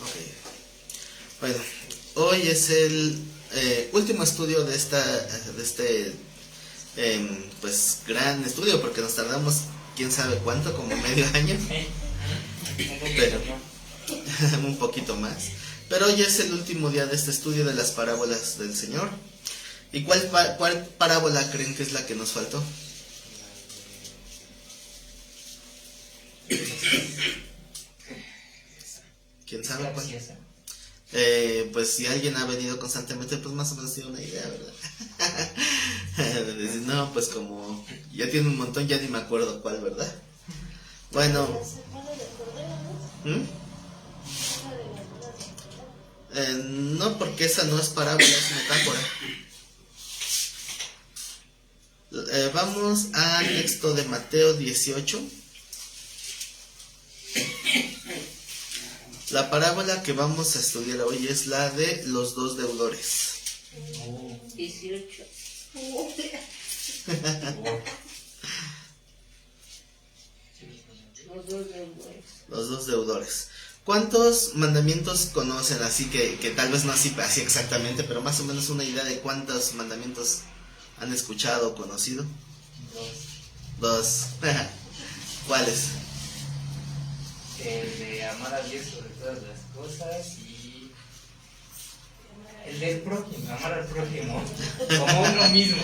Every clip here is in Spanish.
Ok. Bueno, hoy es el último estudio de este pues gran estudio, porque nos tardamos quién sabe cuánto, como medio año. Pero un poquito más. Pero hoy es el último día de este estudio de las parábolas del Señor. ¿Y cuál parábola creen que es la que nos faltó? ¿Quién sabe cuál? Pues si alguien ha venido constantemente, pues más o menos tiene una idea, ¿verdad? Decir, no, pues como ya tiene un montón, ya ni me acuerdo cuál, ¿verdad? Bueno. No, porque esa no es parábola, es metáfora. Vamos al texto de Mateo 18. La parábola que vamos a estudiar hoy es la de los dos deudores. 18. Los dos deudores. ¿Cuántos mandamientos conocen? Así que tal vez no así exactamente, pero más o menos una idea de cuántos mandamientos han escuchado o conocido. Dos. ¿Cuáles? El de amar a Dios sobre todas las cosas y el del prójimo, amar al prójimo como uno mismo.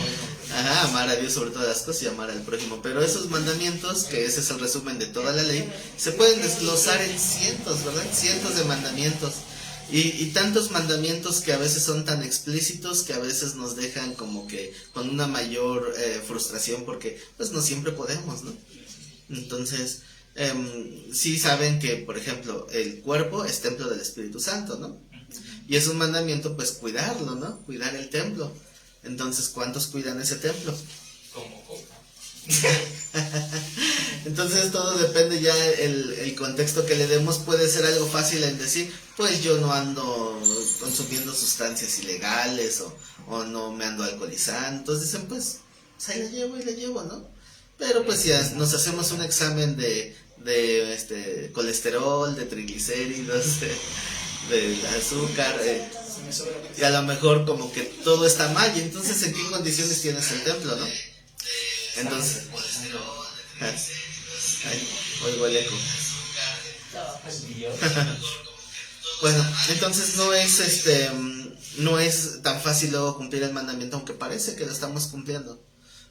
Ajá, amar a Dios sobre todas las cosas y amar al prójimo. Pero esos mandamientos, que ese es el resumen de toda la ley, se pueden desglosar en cientos, ¿verdad? Cientos de mandamientos. Y tantos mandamientos que a veces son tan explícitos que a veces nos dejan como que con una mayor frustración, porque pues no siempre podemos, ¿no? Entonces, sí saben que, por ejemplo, el cuerpo es templo del Espíritu Santo, ¿no? Y es un mandamiento, pues, cuidarlo, ¿no? Cuidar el templo. Entonces, ¿cuántos cuidan ese templo? Como coca. Entonces, todo depende ya el contexto que le demos. Puede ser algo fácil en decir, pues yo no ando consumiendo sustancias ilegales o no me ando alcoholizando. Entonces dicen, pues ahí la llevo, ¿no? Pero pues si nos hacemos un examen de colesterol, de triglicéridos, de azúcar, y a lo mejor como que todo está mal, y entonces ¿en qué condiciones tienes el templo, no? Entonces, oigo el eco. Bueno, entonces no es tan fácil luego cumplir el mandamiento, aunque parece que lo estamos cumpliendo.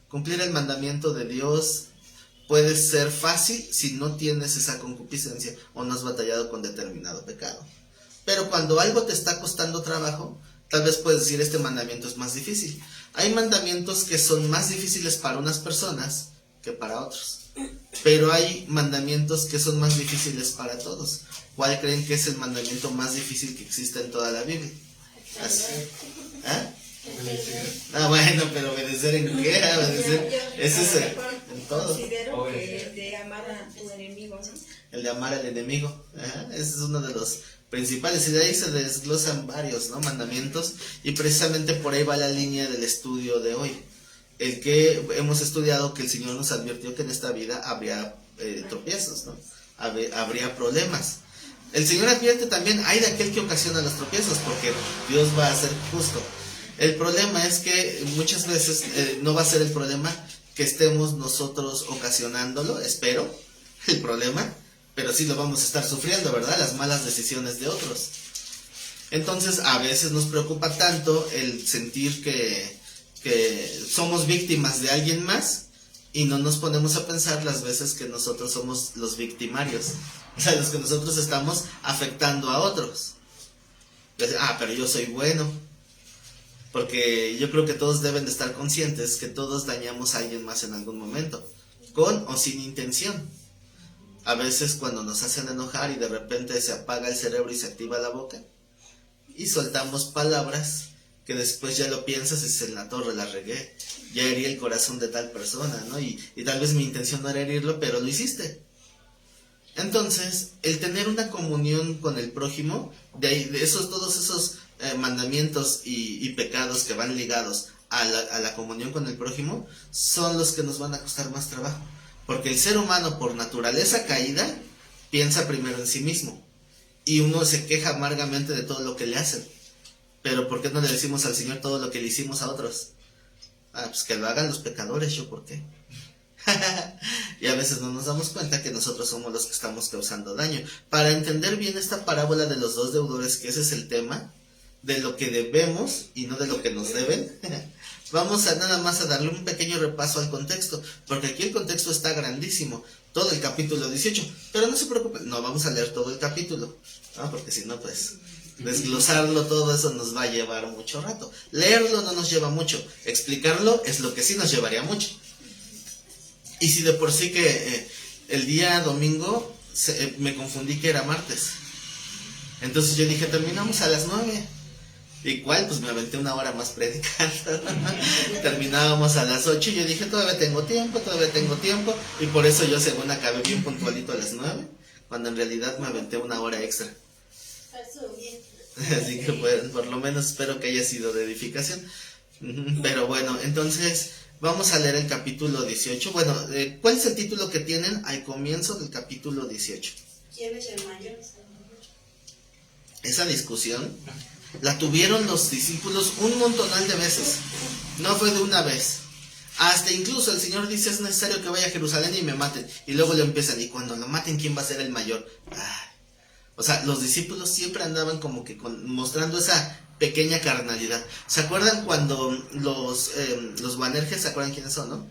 Cumplir el mandamiento de Dios puede ser fácil si no tienes esa concupiscencia o no has batallado con determinado pecado. Pero cuando algo te está costando trabajo, tal vez puedes decir, este mandamiento es más difícil. Hay mandamientos que son más difíciles para unas personas que para otros. Pero hay mandamientos que son más difíciles para todos. ¿Cuál creen que es el mandamiento más difícil que existe en toda la Biblia? Así. ¿Ah? Bueno, pero obedecer en qué, obedecer, ese es en todo. Considero que el de amar a tu enemigo, ¿no? El de amar al enemigo, ese es uno de los principales, y de ahí se desglosan varios, ¿no? Mandamientos, y precisamente por ahí va la línea del estudio de hoy. El que hemos estudiado, que el Señor nos advirtió que en esta vida habría tropiezos, ¿no? Habría problemas. El Señor advierte también, hay de aquel que ocasiona los tropiezos, porque Dios va a ser justo. El problema es que muchas veces no va a ser el problema que estemos nosotros ocasionándolo, espero, el problema, pero sí lo vamos a estar sufriendo, ¿verdad? Las malas decisiones de otros. Entonces, a veces nos preocupa tanto el sentir que somos víctimas de alguien más y no nos ponemos a pensar las veces que nosotros somos los victimarios, o sea, los que nosotros estamos afectando a otros. Pero yo soy bueno. Porque yo creo que todos deben de estar conscientes que todos dañamos a alguien más en algún momento, con o sin intención. A veces cuando nos hacen enojar y de repente se apaga el cerebro y se activa la boca, y soltamos palabras que después ya lo piensas y dices, en la torre la regué, ya herí el corazón de tal persona, ¿no? Y tal vez mi intención no era herirlo, pero lo hiciste. Entonces, el tener una comunión con el prójimo, todos esos mandamientos y pecados que van ligados a la comunión con el prójimo, son los que nos van a costar más trabajo. Porque el ser humano, por naturaleza caída, piensa primero en sí mismo. y uno se queja amargamente de todo lo que le hacen. Pero ¿por qué no le decimos al Señor todo lo que le hicimos a otros? Pues que lo hagan los pecadores, ¿yo por qué? Y a veces no nos damos cuenta que nosotros somos los que estamos causando daño. Para entender bien esta parábola de los dos deudores, que ese es el tema, de lo que debemos y no de lo que nos deben, vamos a nada más a darle un pequeño repaso al contexto, porque aquí el contexto está grandísimo, todo el capítulo 18, pero no se preocupen, no vamos a leer todo el capítulo, ¿no? Porque si no, pues desglosarlo todo eso nos va a llevar mucho rato. Leerlo no nos lleva mucho, explicarlo es lo que sí nos llevaría mucho. Y si de por sí que el día domingo me confundí que era martes, entonces yo dije terminamos a las 9. ¿Y cuál? Pues me aventé una hora más predicando. Terminábamos a las 8 y yo dije todavía tengo tiempo, y por eso yo según acabé bien puntualito a las 9, cuando en realidad me aventé una hora extra. Así que bueno, por lo menos espero que haya sido de edificación. Pero bueno, entonces vamos a leer el capítulo 18. Bueno, ¿cuál es el título que tienen al comienzo del capítulo 18? ¿Quién es el mayor? Esa discusión la tuvieron los discípulos un montonal de veces. No fue de una vez. Hasta incluso el Señor dice es necesario que vaya a Jerusalén y me maten. Y luego le empiezan, y cuando lo maten, ¿quién va a ser el mayor? O sea, los discípulos siempre andaban como que mostrando esa pequeña carnalidad. ¿Se acuerdan cuando los Boanerges, se acuerdan quiénes son, no?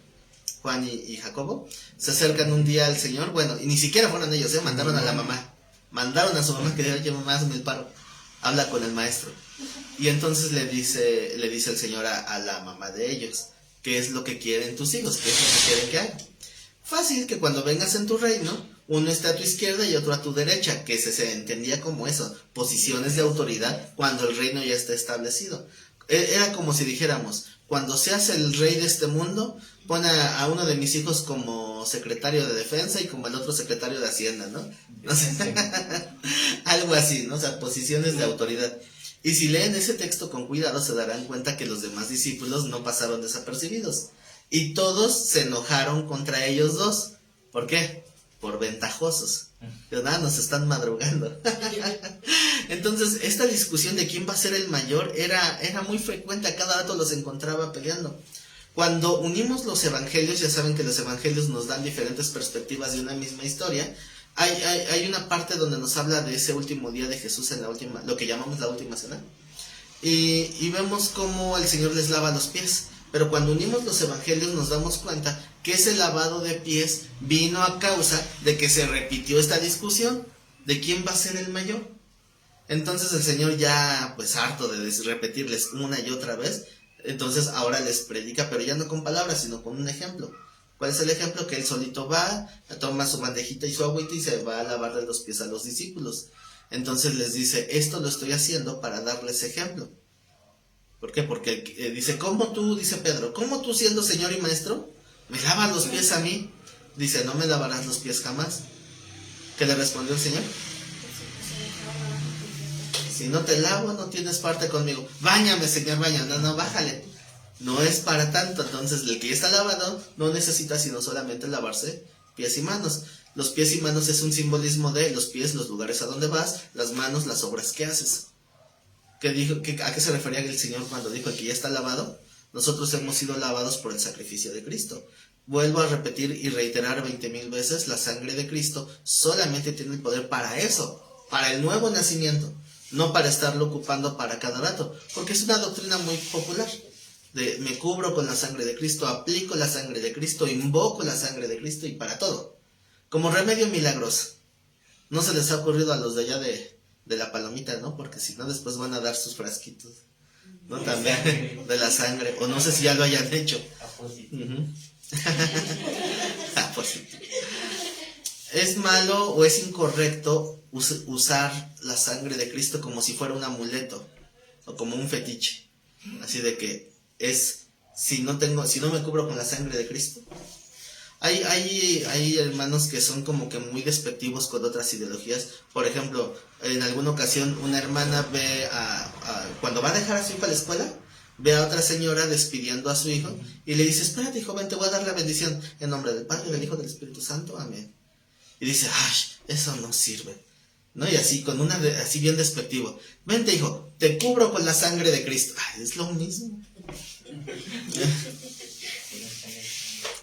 Juan y Jacobo, se acercan un día al Señor, bueno, y ni siquiera fueron ellos, mandaron a la mamá. Mandaron a su mamá que diga, mamá, hazme el paro. Habla con el maestro. Y entonces le dice el Señor a la mamá de ellos, ¿qué es lo que quieren tus hijos? ¿Qué es lo que quieren que haga? Fácil, que cuando vengas en tu reino, uno esté a tu izquierda y otro a tu derecha, que se entendía como eso, posiciones de autoridad cuando el reino ya está establecido. Era como si dijéramos, cuando seas el rey de este mundo, pon a uno de mis hijos como secretario de defensa y como el otro secretario de hacienda, ¿no? No sé. Algo así, ¿no? O sea, posiciones de autoridad. Y si leen ese texto con cuidado se darán cuenta que los demás discípulos no pasaron desapercibidos. Y todos se enojaron contra ellos dos. ¿Por qué? Por ventajosos. Nos están madrugando. Entonces, esta discusión de quién va a ser el mayor era muy frecuente, a cada rato los encontraba peleando. Cuando unimos los evangelios, ya saben que los evangelios nos dan diferentes perspectivas de una misma historia. Hay una parte donde nos habla de ese último día de Jesús en la última, lo que llamamos la última cena. Y vemos cómo el Señor les lava los pies. Pero cuando unimos los evangelios nos damos cuenta que ese lavado de pies vino a causa de que se repitió esta discusión de quién va a ser el mayor. Entonces el Señor ya, pues harto de repetirles una y otra vez, entonces ahora les predica, pero ya no con palabras, sino con un ejemplo. ¿Cuál es el ejemplo? Que él solito va, toma su bandejita y su agüita y se va a lavarle los pies a los discípulos. Entonces les dice, esto lo estoy haciendo para darles ejemplo. ¿Por qué? Porque dice, ¿cómo tú, dice Pedro, cómo tú siendo Señor y Maestro, me lavas los pies a mí? Dice, no me lavarás los pies jamás. ¿Qué le respondió el Señor? Si no te lavo, no tienes parte conmigo. Báñame, Señor, báñame. No, bájale. No es para tanto. Entonces, el que ya está lavado no necesita sino solamente lavarse pies y manos. Los pies y manos es un simbolismo de los pies, los lugares a donde vas, las manos, las obras que haces. ¿A qué se refería el Señor cuando dijo que ya está lavado? Nosotros hemos sido lavados por el sacrificio de Cristo. Vuelvo a repetir y reiterar 20,000 veces, la sangre de Cristo solamente tiene el poder para eso, para el nuevo nacimiento, no para estarlo ocupando para cada rato, porque es una doctrina muy popular, de me cubro con la sangre de Cristo, aplico la sangre de Cristo, invoco la sangre de Cristo y para todo, como remedio milagroso. No se les ha ocurrido a los de allá de la palomita, ¿no? Porque si no después van a dar sus frasquitos, ¿no? También de la sangre, o no sé si ya lo hayan hecho. ¿Es malo o es incorrecto usar la sangre de Cristo como si fuera un amuleto o como un fetiche? Así de que si no me cubro con la sangre de Cristo. Hay hermanos que son como que muy despectivos con otras ideologías. Por ejemplo, en alguna ocasión una hermana ve cuando va a dejar a su hijo a la escuela, ve a otra señora despidiendo a su hijo y le dice, espérate, joven, te voy a dar la bendición en nombre del Padre, del Hijo, del Espíritu Santo, amén. Y dice, ay, eso no sirve. ¿no? Y así, así bien despectivo. Vente, hijo, te cubro con la sangre de Cristo. Ay, es lo mismo.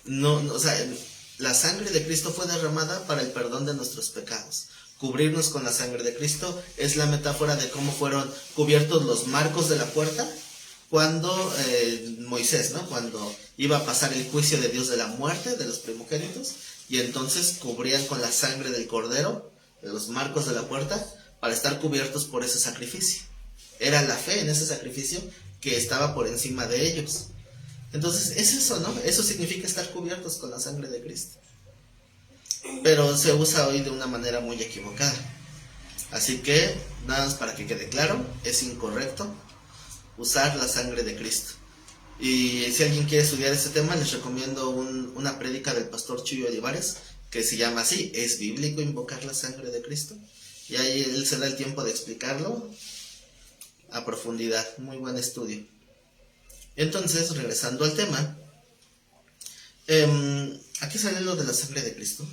No, o sea, la sangre de Cristo fue derramada para el perdón de nuestros pecados. Cubrirnos con la sangre de Cristo es la metáfora de cómo fueron cubiertos los marcos de la puerta cuando Moisés, ¿no? Cuando iba a pasar el juicio de Dios de la muerte de los primogénitos, y entonces cubrían con la sangre del cordero de los marcos de la puerta para estar cubiertos por ese sacrificio. Era la fe en ese sacrificio que estaba por encima de ellos. Entonces es eso, ¿no? Eso significa estar cubiertos con la sangre de Cristo. Pero se usa hoy de una manera muy equivocada. Así que, nada más para que quede claro, es incorrecto usar la sangre de Cristo. Y si alguien quiere estudiar este tema, les recomiendo una prédica del pastor Chuyo Olivares, que se llama así: ¿es bíblico invocar la sangre de Cristo? Y ahí él se da el tiempo de explicarlo a profundidad. Muy buen estudio. Entonces, regresando al tema, ¿a qué sale lo de la sangre de Cristo?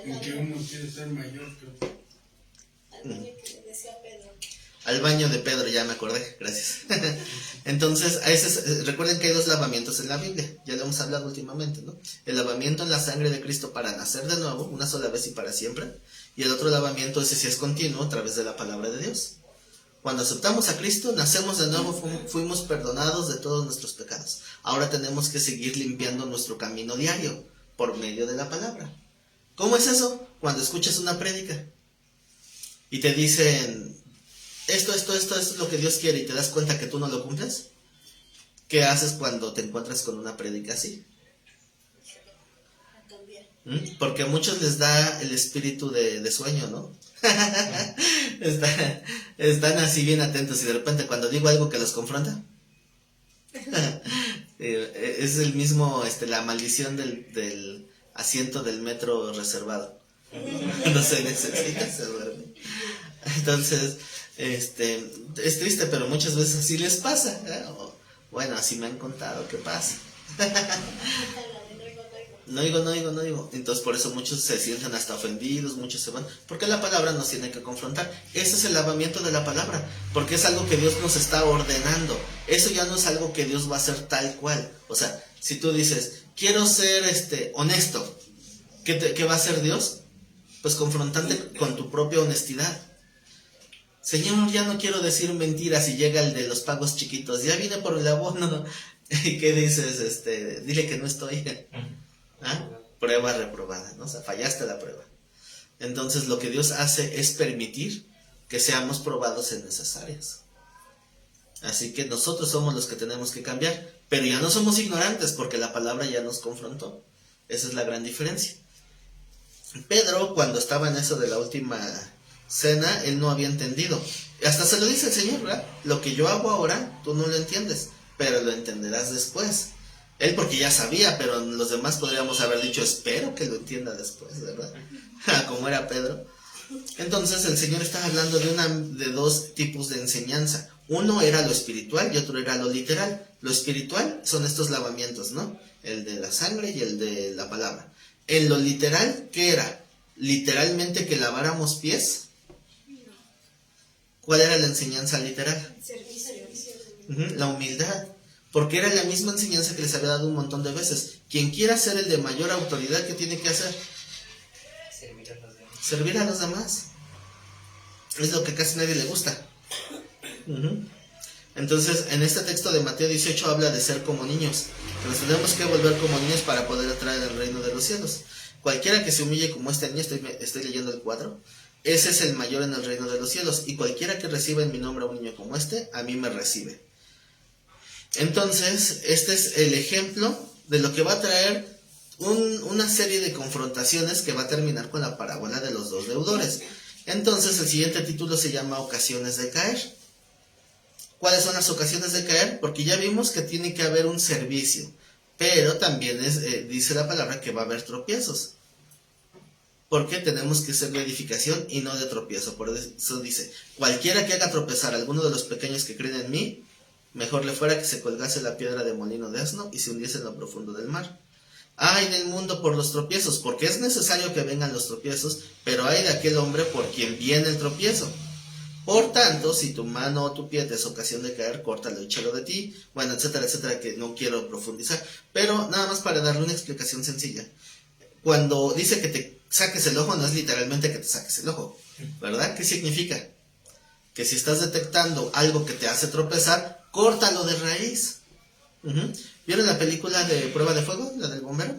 En que uno quiere ser mayor que otro. Al baño de Pedro, ya me acordé, gracias. Entonces, recuerden que hay dos lavamientos en la Biblia, ya lo hemos hablado últimamente, ¿no? El lavamiento en la sangre de Cristo para nacer de nuevo, una sola vez y para siempre, y el otro lavamiento, ese sí es continuo, a través de la palabra de Dios. Cuando aceptamos a Cristo, nacemos de nuevo, fuimos perdonados de todos nuestros pecados. Ahora tenemos que seguir limpiando nuestro camino diario, por medio de la palabra. ¿Cómo es eso? Cuando escuchas una prédica y te dicen esto es lo que Dios quiere, y te das cuenta que tú no lo cumples. ¿Qué haces cuando te encuentras con una prédica así? Porque a muchos les da el espíritu de sueño, ¿no? Están así bien atentos, y de repente cuando digo algo que los confronta, es el mismo, la maldición del asiento del metro reservado. No se necesita, se duerme. Entonces, es triste, pero muchas veces así les pasa, ¿eh? Bueno, así me han contado que pasa. No digo. Entonces por eso muchos se sienten hasta ofendidos, muchos se van, porque la palabra nos tiene que confrontar. Ese es el lavamiento de la palabra, porque es algo que Dios nos está ordenando. Eso ya no es algo que Dios va a hacer tal cual. O sea, si tú dices, quiero ser honesto, ¿qué va a hacer Dios? Pues confrontarte con tu propia honestidad. Señor, ya no quiero decir mentiras, y llega el de los pagos chiquitos, ya vine por el abono. ¿Y qué dices? Dile que no estoy. ¿Ah? Prueba reprobada, ¿no? O sea, fallaste la prueba. Entonces lo que Dios hace es permitir que seamos probados en esas áreas. Así que nosotros somos los que tenemos que cambiar, pero ya no somos ignorantes, porque la palabra ya nos confrontó. Esa es la gran diferencia. Pedro, cuando estaba en eso de la última cena, él no había entendido. Hasta se lo dice el Señor, ¿verdad? Lo que yo hago ahora, tú no lo entiendes, pero lo entenderás después. Él porque ya sabía, pero los demás podríamos haber dicho, espero que lo entienda después, ¿verdad? Como era Pedro. Entonces el Señor estaba hablando de dos tipos de enseñanza. Uno era lo espiritual y otro era lo literal. Lo espiritual son estos lavamientos, ¿no? El de la sangre y el de la palabra. En lo literal, ¿qué era? Literalmente que laváramos pies. ¿Cuál era la enseñanza literal? La humildad. Porque era la misma enseñanza que les había dado un montón de veces. Quien quiera ser el de mayor autoridad, ¿qué tiene que hacer? Servir a los demás. Es lo que casi nadie le gusta. Entonces, en este texto de Mateo 18 habla de ser como niños. Que nos tenemos que volver como niños para poder entrar en el reino de los cielos. Cualquiera que se humille como este niño, estoy leyendo el cuadro, ese es el mayor en el reino de los cielos. Y cualquiera que reciba en mi nombre a un niño como este, a mí me recibe. Entonces, este es el ejemplo de lo que va a traer una serie de confrontaciones que va a terminar con la parábola de los dos deudores. Entonces, el siguiente título se llama Ocasiones de caer. ¿Cuáles son las ocasiones de caer? Porque ya vimos que tiene que haber un servicio, pero también dice la palabra que va a haber tropiezos. Porque tenemos que ser de edificación y no de tropiezo. Por eso dice, cualquiera que haga tropezar a alguno de los pequeños que creen en mí, mejor le fuera que se colgase la piedra de molino de asno y se hundiese en lo profundo del mar. Ay del mundo por los tropiezos, porque es necesario que vengan los tropiezos, pero ay de aquel hombre por quien viene el tropiezo. Por tanto, si tu mano o tu pie te es ocasión de caer, córtalo y échalo de ti. Bueno, etcétera, etcétera, que no quiero profundizar. Pero nada más para darle una explicación sencilla. Cuando dice que te saques el ojo, no es literalmente que te saques el ojo, ¿verdad? ¿Qué significa? Que si estás detectando algo que te hace tropezar, córtalo de raíz. ¿Vieron la película de Prueba de Fuego, la del bombero?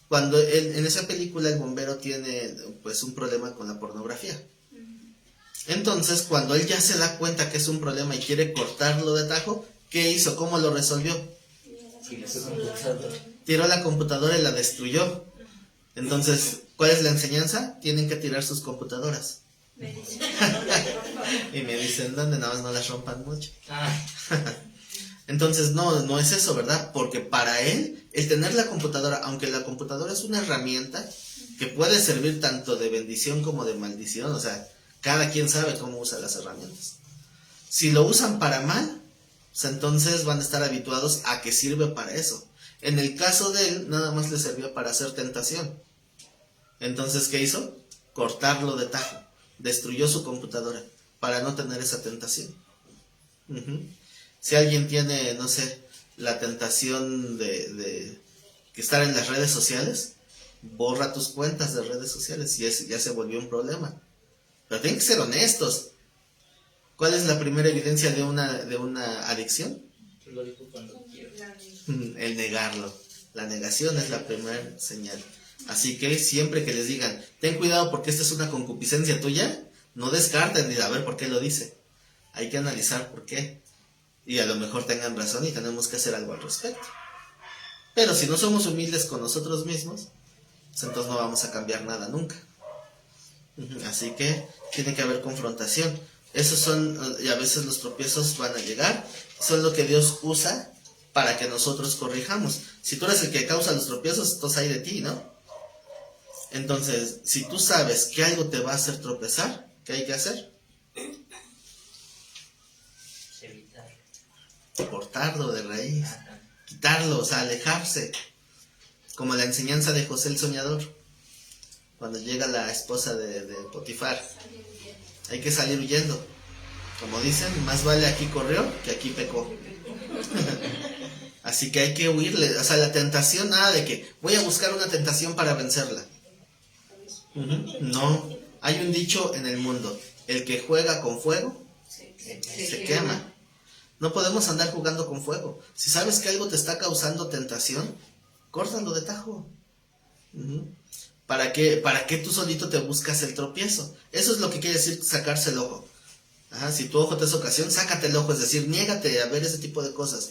Cuando en esa película el bombero tiene pues un problema con la pornografía. Entonces, cuando él ya se da cuenta que es un problema y quiere cortarlo de tajo, ¿qué hizo? ¿Cómo lo resolvió? Tiró la computadora y la destruyó. Entonces, ¿cuál es la enseñanza? Tienen que tirar sus computadoras. Y me dicen, ¿dónde? Nada más no las rompan mucho. Entonces, no es eso, ¿verdad? Porque para él, el tener la computadora, aunque la computadora es una herramienta que puede servir tanto de bendición como de maldición, o sea, cada quien sabe cómo usa las herramientas. Si lo usan para mal, pues entonces van a estar habituados a que sirve para eso. En el caso de él, nada más le servía para hacer tentación. Entonces, ¿qué hizo? Cortarlo de tajo. Destruyó su computadora para no tener esa tentación. Si alguien tiene, no sé, la tentación de estar en las redes sociales, borra tus cuentas de redes sociales y ya se volvió un problema. Pero tienen que ser honestos. ¿Cuál es la primera evidencia de una adicción? Lo dijo cuando quiero. El negarlo. La negación es la primera señal. Así que siempre que les digan, ten cuidado porque esta es una concupiscencia tuya, no descarten ni a ver por qué lo dice. Hay que analizar por qué. Y a lo mejor tengan razón y tenemos que hacer algo al respecto. Pero si no somos humildes con nosotros mismos, pues entonces no vamos a cambiar nada nunca. Así que tiene que haber confrontación. Esos son, y a veces los tropiezos van a llegar, son lo que Dios usa para que nosotros corrijamos. Si tú eres el que causa los tropiezos, entonces hay de ti, ¿no? Entonces, si tú sabes que algo te va a hacer tropezar, ¿qué hay que hacer? Evitar. Cortarlo de raíz, quitarlo, o sea, alejarse. Como la enseñanza de José el Soñador, cuando llega la esposa de Potifar. Hay que salir huyendo. Como dicen, más vale aquí corrió que aquí pecó. Así que hay que huirle. O sea, la tentación, nada de que voy a buscar una tentación para vencerla. No. Hay un dicho en el mundo: el que juega con fuego se quema. No podemos andar jugando con fuego. Si sabes que algo te está causando tentación, córtalo de tajo. ¿Para qué tú solito te buscas el tropiezo? Eso es lo que quiere decir sacarse el ojo. Si tu ojo te es ocasión, sácate el ojo, es decir, niégate a ver ese tipo de cosas.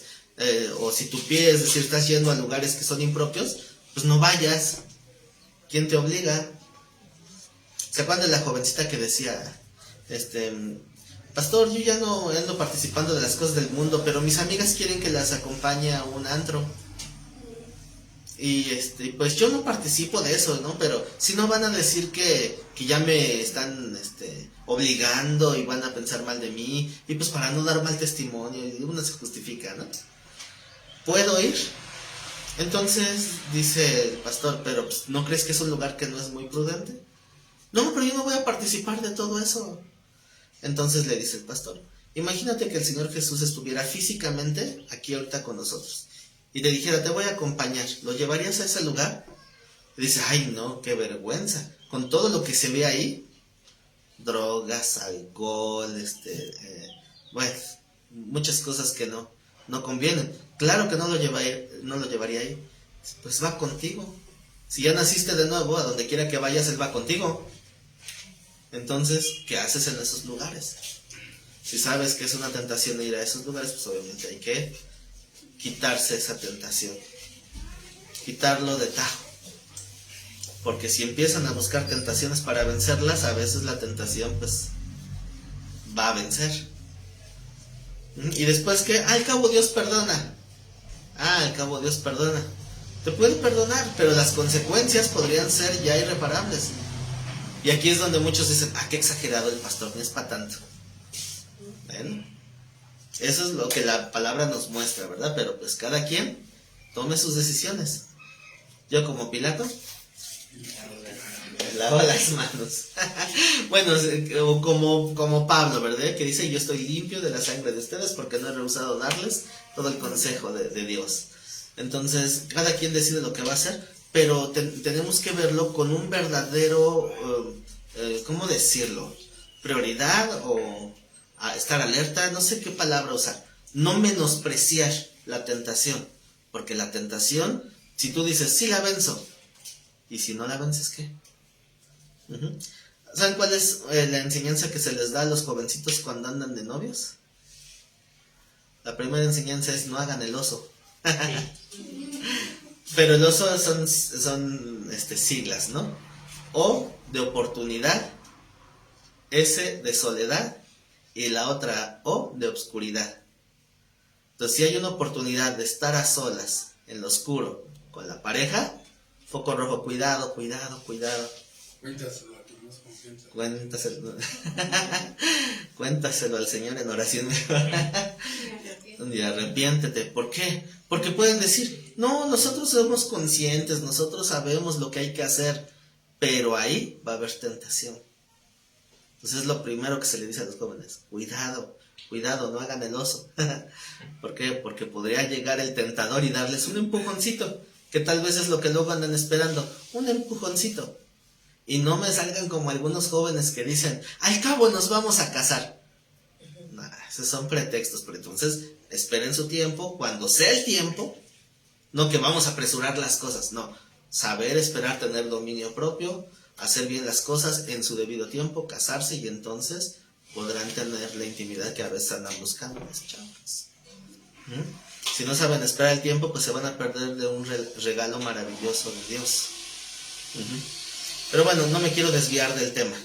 O si tu pie, es decir, estás yendo a lugares que son impropios, pues no vayas. ¿Quién te obliga? ¿Se acuerdan de la jovencita que decía, pastor, yo ya no ando participando de las cosas del mundo, pero mis amigas quieren que las acompañe a un antro? Y pues yo no participo de eso, ¿no? Pero si no van a decir que ya me están obligando y van a pensar mal de mí, y pues para no dar mal testimonio, y uno se justifica, ¿no? ¿Puedo ir? Entonces dice el pastor, pero pues, ¿no crees que es un lugar que no es muy prudente? No, pero yo no voy a participar de todo eso. Entonces le dice el pastor, imagínate que el Señor Jesús estuviera físicamente aquí ahorita con nosotros y te dijera, te voy a acompañar, ¿lo llevarías a ese lugar? Y dice, ay no, qué vergüenza, con todo lo que se ve ahí, drogas, alcohol, bueno, muchas cosas que no convienen. Claro que no lo llevaría ahí. Pues va contigo. Si ya naciste de nuevo, a donde quiera que vayas, Él va contigo. Entonces, ¿qué haces en esos lugares? Si sabes que es una tentación ir a esos lugares, pues obviamente hay que quitarse esa tentación, quitarlo de tajo, porque si empiezan a buscar tentaciones para vencerlas, a veces la tentación pues va a vencer. Y después que al cabo Dios perdona, al cabo Dios perdona, te puede perdonar, pero las consecuencias podrían ser ya irreparables. Y aquí es donde muchos dicen, qué exagerado el pastor, no es para tanto. ¿Ven? Eso es lo que la palabra nos muestra, ¿verdad? Pero pues cada quien tome sus decisiones. Yo como Pilato, me lavo las manos. Bueno, o como Pablo, ¿verdad? Que dice, yo estoy limpio de la sangre de ustedes porque no he rehusado darles todo el consejo de Dios. Entonces, cada quien decide lo que va a hacer, pero tenemos que verlo con un verdadero, ¿cómo decirlo? Prioridad o estar alerta, no sé qué palabra usar. No menospreciar la tentación, porque la tentación, si tú dices, sí la venzo, y si no la vences, ¿qué? ¿Saben cuál es la enseñanza que se les da a los jovencitos cuando andan de novios? La primera enseñanza es no hagan el oso. Pero el oso son siglas, ¿no? O de oportunidad, S de soledad y la otra O de obscuridad. Entonces, si hay una oportunidad de estar a solas, en lo oscuro, con la pareja, foco rojo, cuidado, cuidado, cuidado. Cuéntaselo a tu más confianza. Cuéntaselo al Señor en oración. Y arrepiéntete. ¿Por qué? Porque pueden decir, no, nosotros somos conscientes, nosotros sabemos lo que hay que hacer, pero ahí va a haber tentación. Entonces es lo primero que se le dice a los jóvenes, cuidado, cuidado, no hagan el oso. ¿Por qué? Porque podría llegar el tentador y darles un empujoncito, que tal vez es lo que luego andan esperando, un empujoncito. Y no me salgan como algunos jóvenes que dicen, al cabo nos vamos a casar. Nah, esos son pretextos, pero entonces esperen su tiempo, cuando sea el tiempo, no que vamos a apresurar las cosas, no, saber esperar, tener dominio propio, hacer bien las cosas en su debido tiempo, casarse y entonces podrán tener la intimidad que a veces andan buscando los chavos. Si no saben esperar el tiempo, pues se van a perder de un regalo maravilloso de Dios. Pero bueno, no me quiero desviar del tema.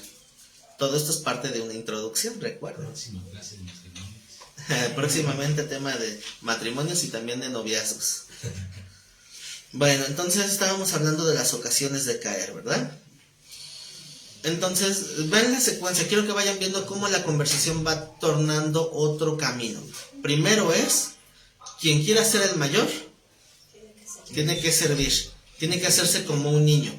Todo esto es parte de una introducción, recuerden. Próxima clase de matrimonios. Próximamente tema de matrimonios y también de noviazgos. Bueno, entonces estábamos hablando de las ocasiones de caer, ¿verdad? Entonces, ven la secuencia, quiero que vayan viendo cómo la conversación va tornando otro camino. Primero es, quien quiera ser el mayor, tiene que servir, tiene que hacerse como un niño.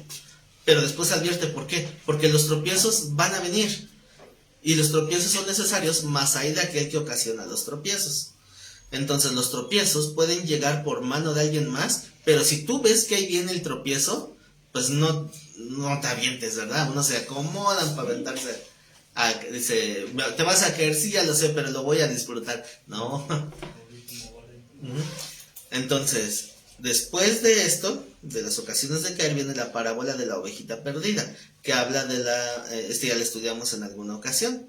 Pero después advierte, ¿por qué? Porque los tropiezos van a venir. Y los tropiezos son necesarios, más hay de aquel que ocasiona los tropiezos. Entonces los tropiezos pueden llegar por mano de alguien más, pero si tú ves que ahí viene el tropiezo, pues no te avientes, ¿verdad? Uno se acomodan para aventarse. Dice, te vas a caer, sí, ya lo sé, pero lo voy a disfrutar. No. Entonces, después de esto, de las ocasiones de caer, viene la parábola de la ovejita perdida, que habla de ya la estudiamos en alguna ocasión,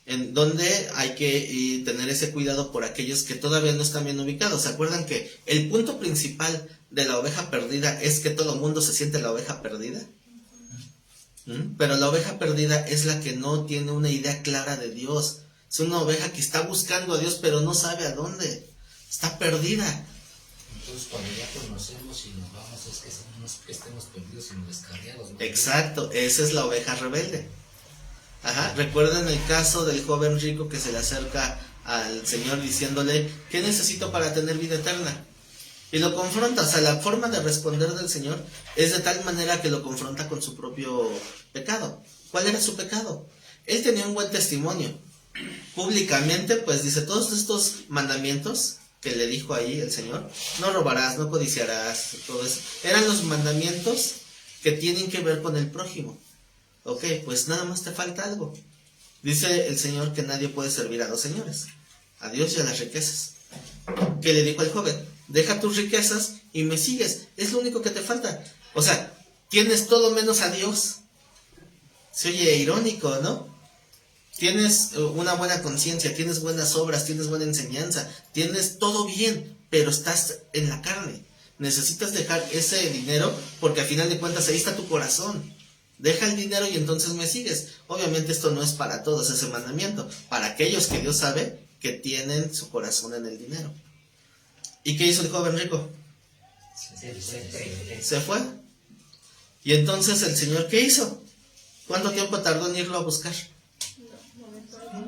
en donde hay que tener ese cuidado por aquellos que todavía no están bien ubicados. ¿Se acuerdan que el punto principal de la oveja perdida es que todo el mundo se siente la oveja perdida? Pero la oveja perdida es la que no tiene una idea clara de Dios. Es una oveja que está buscando a Dios, pero no sabe a dónde. Está perdida. Entonces, cuando ya conocemos y nos vamos, es que estemos perdidos y descarriados, ¿no? Exacto, esa es la oveja rebelde. Recuerden el caso del joven rico que se le acerca al Señor diciéndole, ¿qué necesito para tener vida eterna? Y lo confronta, o sea, la forma de responder del Señor es de tal manera que lo confronta con su propio pecado. ¿Cuál era su pecado? Él tenía un buen testimonio. Públicamente, pues dice, todos estos mandamientos que le dijo ahí el Señor, no robarás, no codiciarás, todo eso, eran los mandamientos que tienen que ver con el prójimo. Ok, pues nada más te falta algo. Dice el Señor que nadie puede servir a dos señores, a Dios y a las riquezas. ¿Qué le dijo al joven? Deja tus riquezas y me sigues, es lo único que te falta. O sea, tienes todo menos a Dios. Se oye irónico, ¿no? Tienes una buena conciencia, tienes buenas obras, tienes buena enseñanza, tienes todo bien, pero estás en la carne. Necesitas dejar ese dinero porque al final de cuentas ahí está tu corazón. Deja el dinero y entonces me sigues. Obviamente esto no es para todos ese mandamiento, para aquellos que Dios sabe que tienen su corazón en el dinero. ¿Y qué hizo el joven rico? Se fue. Y entonces el Señor, ¿qué hizo? ¿Cuánto tiempo tardó en irlo a buscar?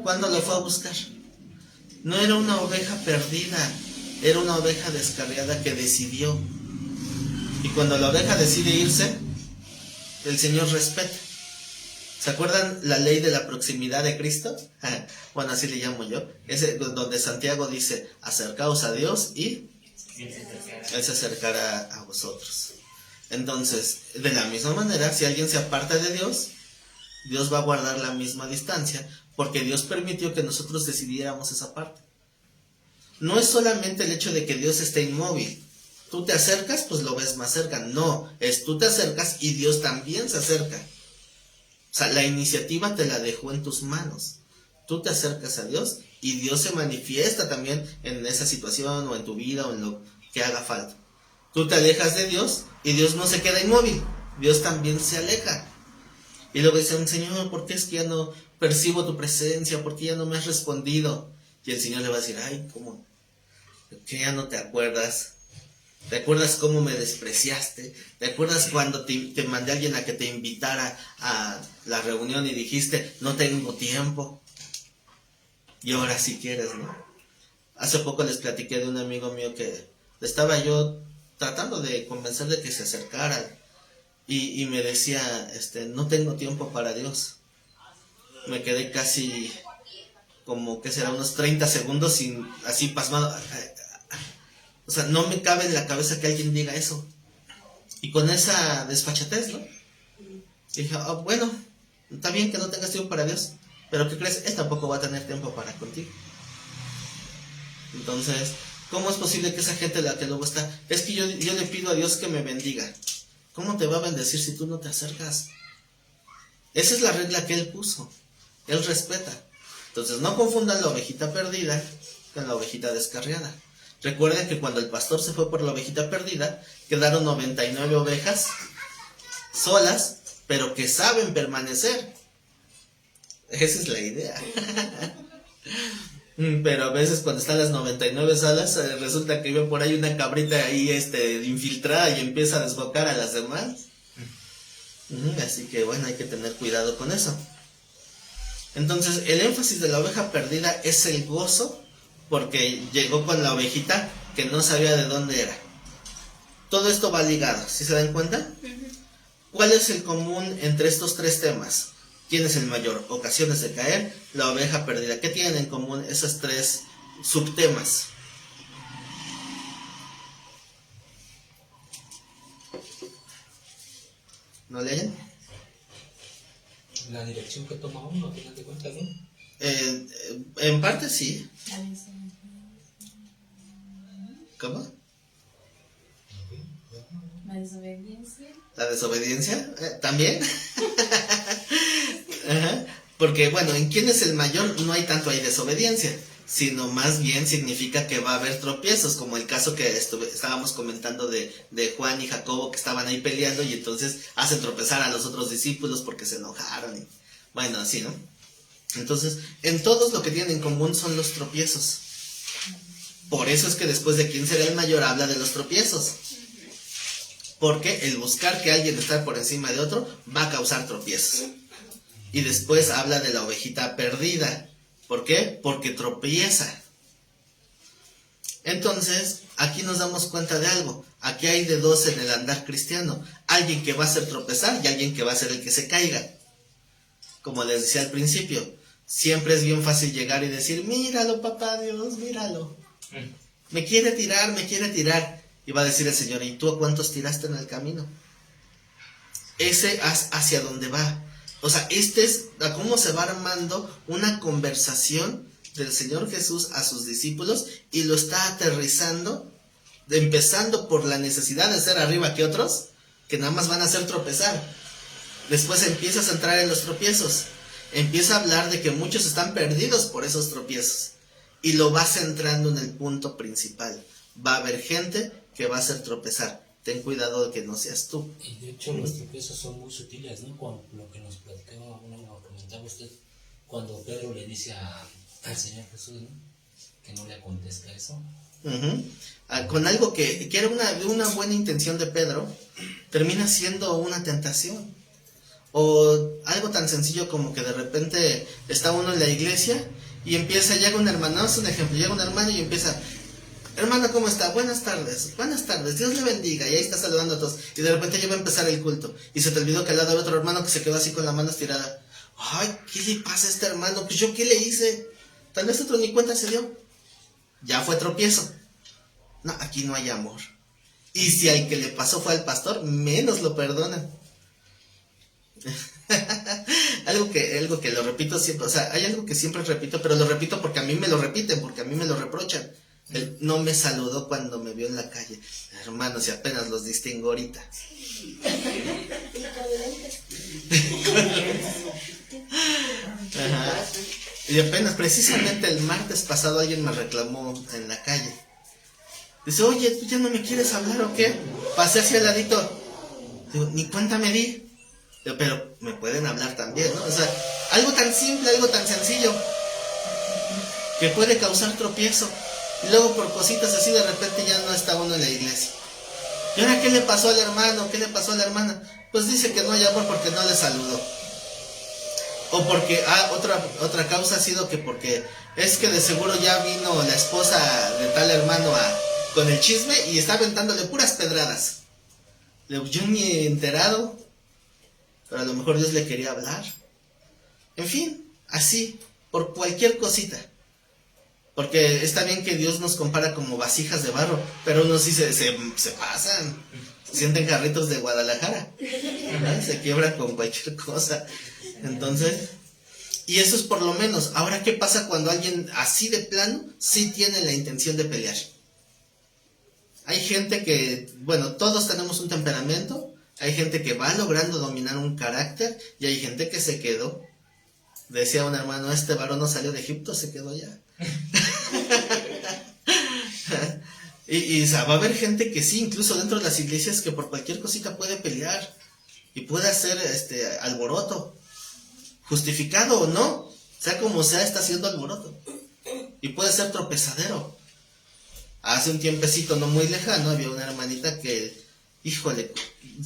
¿Cuándo lo fue a buscar? No era una oveja perdida, era una oveja descarriada que decidió Y cuando la oveja decide irse, el Señor respeta. ¿Se acuerdan la ley de la proximidad de Cristo? Bueno, así le llamo yo. Es donde Santiago dice, acercaos a Dios y Él se acercará a vosotros. Entonces, de la misma manera, si alguien se aparta de Dios, Dios va a guardar la misma distancia, porque Dios permitió que nosotros decidiéramos esa parte. No es solamente el hecho de que Dios esté inmóvil. Tú te acercas, pues lo ves más cerca. No, es tú te acercas y Dios también se acerca. O sea, la iniciativa te la dejó en tus manos. Tú te acercas a Dios y Dios se manifiesta también en esa situación o en tu vida o en lo que haga falta. Tú te alejas de Dios y Dios no se queda inmóvil. Dios también se aleja. Y luego dicen, Señor, ¿por qué es que ya no percibo tu presencia? ¿Por qué ya no me has respondido? Y el Señor le va a decir, ay, ¿cómo? ¿Que ya no te acuerdas? ¿Te acuerdas cómo me despreciaste? ¿Te acuerdas cuando te mandé a alguien a que te invitara a la reunión y dijiste, no tengo tiempo? Y ahora sí quieres, ¿no? Hace poco les platiqué de un amigo mío que estaba yo tratando de convencer de que se acercara. Y me decía, no tengo tiempo para Dios. Me quedé casi como, ¿qué será? Unos 30 segundos así pasmado. O sea, no me cabe en la cabeza que alguien diga eso. Y con esa desfachatez, ¿no? Y dije, bueno, está bien que no tengas tiempo para Dios, pero ¿qué crees? Él tampoco va a tener tiempo para contigo. Entonces, ¿cómo es posible que esa gente la que luego está? Es que yo le pido a Dios que me bendiga. ¿Cómo te va a bendecir si tú no te acercas? Esa es la regla que Él puso. Él respeta. Entonces, no confundan la ovejita perdida con la ovejita descarriada. Recuerden que cuando el pastor se fue por la ovejita perdida, quedaron 99 ovejas solas, pero que saben permanecer. Esa es la idea. Pero a veces cuando están las 99 solas, resulta que ve por ahí una cabrita ahí infiltrada y empieza a desbocar a las demás. Así que bueno, hay que tener cuidado con eso. Entonces, el énfasis de la oveja perdida es el gozo, porque llegó con la ovejita que no sabía de dónde era. Todo esto va ligado, ¿sí se dan cuenta? ¿Cuál es el común entre estos tres temas? ¿Quién es el mayor? Ocasiones de caer, la oveja perdida. ¿Qué tienen en común esos tres subtemas? ¿No leen? La dirección que toma uno, al final de cuentas, ¿no? En parte sí. ¿Cómo? La desobediencia. ¿La desobediencia? ¿También? Ajá. Porque, bueno, en quién es el mayor no hay tanto ahí desobediencia, sino más bien significa que va a haber tropiezos, como el caso que estábamos comentando de Juan y Jacobo, que estaban ahí peleando y entonces hacen tropezar a los otros discípulos porque se enojaron. Y, bueno, así, ¿no? Entonces, en todos lo que tienen en común son los tropiezos. Por eso es que después de quién será el mayor habla de los tropiezos. Porque el buscar que alguien esté por encima de otro va a causar tropiezos. Y después habla de la ovejita perdida. ¿Por qué? Porque tropieza. Entonces, aquí nos damos cuenta de algo. Aquí hay de dos en el andar cristiano. Alguien que va a hacer tropezar y alguien que va a ser el que se caiga. Como les decía al principio, siempre es bien fácil llegar y decir, míralo, papá Dios, míralo. Me quiere tirar, me quiere tirar. Y va a decir el Señor, ¿y tú a cuántos tiraste en el camino? Ese hacia dónde va. O sea, es a cómo se va armando una conversación del Señor Jesús a sus discípulos y lo está aterrizando, empezando por la necesidad de ser arriba que otros, que nada más van a hacer tropezar. Después empiezas a entrar en los tropiezos. Empieza a hablar de que muchos están perdidos por esos tropiezos. Y lo va centrando en el punto principal. Va a haber gente que va a hacer tropezar. Ten cuidado de que no seas tú. Y de hecho los tropiezos son muy sutiles, ¿no? Con lo que nos platicaba, lo comentaba usted, cuando Pedro le dice al Señor Jesús, ¿no? Que no le acontezca eso. Con algo que era una buena intención de Pedro, termina siendo una tentación. O algo tan sencillo como que de repente está uno en la iglesia y llega un hermano, es un ejemplo, llega un hermano y empieza, hermano, ¿cómo está? Buenas tardes, Dios le bendiga. Y ahí está saludando a todos. Y de repente ya va a empezar el culto. Y se te olvidó que al lado había otro hermano que se quedó así con la mano estirada. Ay, ¿qué le pasa a este hermano? Pues yo, ¿qué le hice? Tal vez otro ni cuenta se dio. Ya fue tropiezo. No, aquí no hay amor. Y si al que le pasó fue al pastor, menos lo perdonan. algo que lo repito siempre, o sea, hay algo que siempre repito, pero lo repito porque a mí me lo repiten, porque a mí me lo reprochan. Él no me saludó cuando me vio en la calle. Hermanos, si apenas los distingo ahorita. Ajá. Y apenas, precisamente el martes pasado alguien me reclamó en la calle. Dice, oye, ¿tú ya no me quieres hablar o qué? Pasé hacia el ladito. Digo, ni cuenta me di. Digo, pero me pueden hablar también, ¿no? O sea, algo tan simple, algo tan sencillo, que puede causar tropiezo. Y luego por cositas así de repente ya no está uno en la iglesia. ¿Y ahora qué le pasó al hermano? ¿Qué le pasó a la hermana? Pues dice que no hay amor porque no le saludó. O porque, otra causa ha sido que porque es que de seguro ya vino la esposa de tal hermano con el chisme y está aventándole puras pedradas. Yo ni he enterado, pero a lo mejor Dios le quería hablar. En fin, así, por cualquier cosita. Porque está bien que Dios nos compara como vasijas de barro, pero unos sí se pasan, se sienten carritos de Guadalajara, ¿no? Se quiebran con cualquier cosa. Entonces, y eso es por lo menos. Ahora, ¿qué pasa cuando alguien así de plano sí tiene la intención de pelear? Hay gente que, bueno, todos tenemos un temperamento, hay gente que va logrando dominar un carácter y hay gente que se quedó. Decía un hermano, este varón no salió de Egipto, se quedó ya. y o sea, va a haber gente que sí, incluso dentro de las iglesias, que por cualquier cosita puede pelear y puede hacer alboroto, justificado o no, sea como sea, está haciendo alboroto y puede ser tropezadero. Hace un tiempecito no muy lejano había una hermanita que, híjole,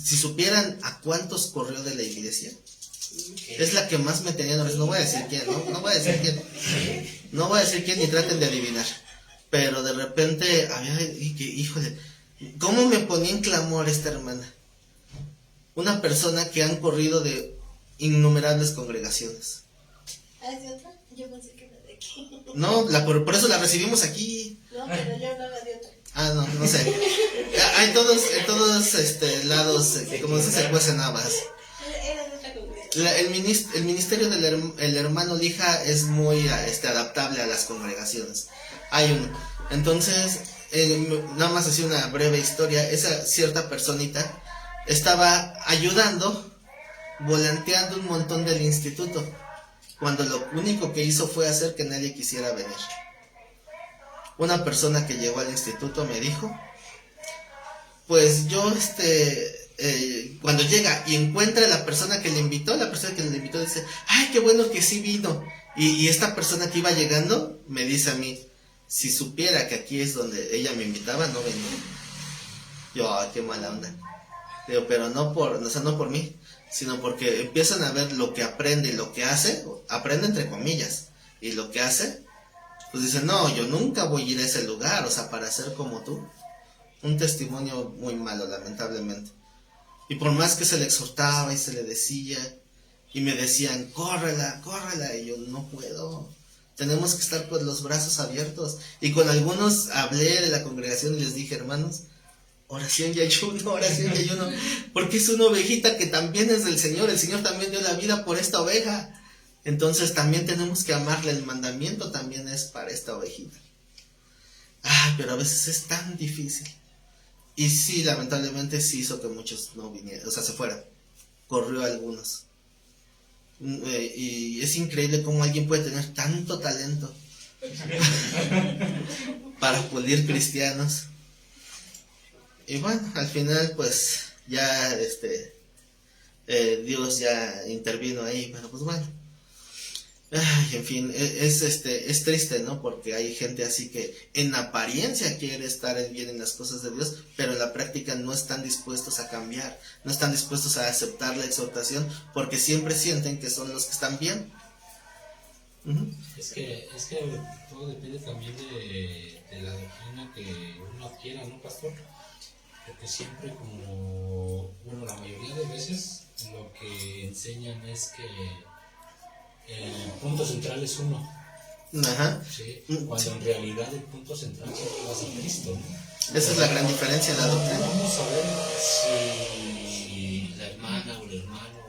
si supieran a cuántos corrió de la iglesia, es la que más me tenía, no voy a decir quién, no voy a decir quién, no voy a decir quién, ni traten de adivinar, pero de repente había, híjole, ¿cómo me ponía en clamor esta hermana? Una persona que han corrido de innumerables congregaciones. ¿Ah, es de otra? Yo pensé que era de aquí. No, por eso la recibimos aquí. No, pero yo hablaba de otra. Ah, no sé. En todos lados, como se cuecen habas. Era de otra congregación. El ministerio del hermano Lija es muy adaptable a las congregaciones. Hay uno. Entonces, nada más así una breve historia. Esa cierta personita estaba ayudando, volanteando un montón del instituto, cuando lo único que hizo fue hacer que nadie quisiera venir. Una persona que llegó al instituto me dijo, pues yo cuando llega y encuentra a la persona que le invitó, dice, ay, qué bueno que sí vino. Y esta persona que iba llegando me dice a mí, si supiera que aquí es donde ella me invitaba, no venía. Yo, ay, qué mala onda. Digo, pero no por mí, sino porque empiezan a ver lo que aprende y lo que hace, aprende entre comillas, y lo que hace, pues dicen, no, yo nunca voy a ir a ese lugar, o sea, para ser como tú. Un testimonio muy malo, lamentablemente. Y por más que se le exhortaba y se le decía, y me decían, córrela, y yo, no puedo, tenemos que estar con los brazos abiertos. Y con algunos hablé de la congregación y les dije, hermanos, oración y ayuno, porque es una ovejita que también es del Señor, el Señor también dio la vida por esta oveja, entonces también tenemos que amarle, el mandamiento también es para esta ovejita. Pero a veces es tan difícil, y sí, lamentablemente sí hizo que muchos no vinieran, o sea, se fueran, corrió a algunos, y es increíble cómo alguien puede tener tanto talento para pulir cristianos. Y bueno, al final pues ya Dios ya intervino ahí, pero pues bueno. En fin, es triste, ¿no? Porque hay gente así que en apariencia quiere estar bien en las cosas de Dios, pero en la práctica no están dispuestos a cambiar, no están dispuestos a aceptar la exhortación, porque siempre sienten que son los que están bien. Ujú. Es que todo depende también de la doctrina que uno adquiera, ¿no, pastor? Porque siempre como, bueno, la mayoría de veces lo que enseñan es que el punto central es uno, Ajá. ¿sí? Cuando en realidad el punto central siempre va a ser Cristo, ¿no? Esa es la gran diferencia en la doctrina. Vamos a ver si la hermana o el hermano,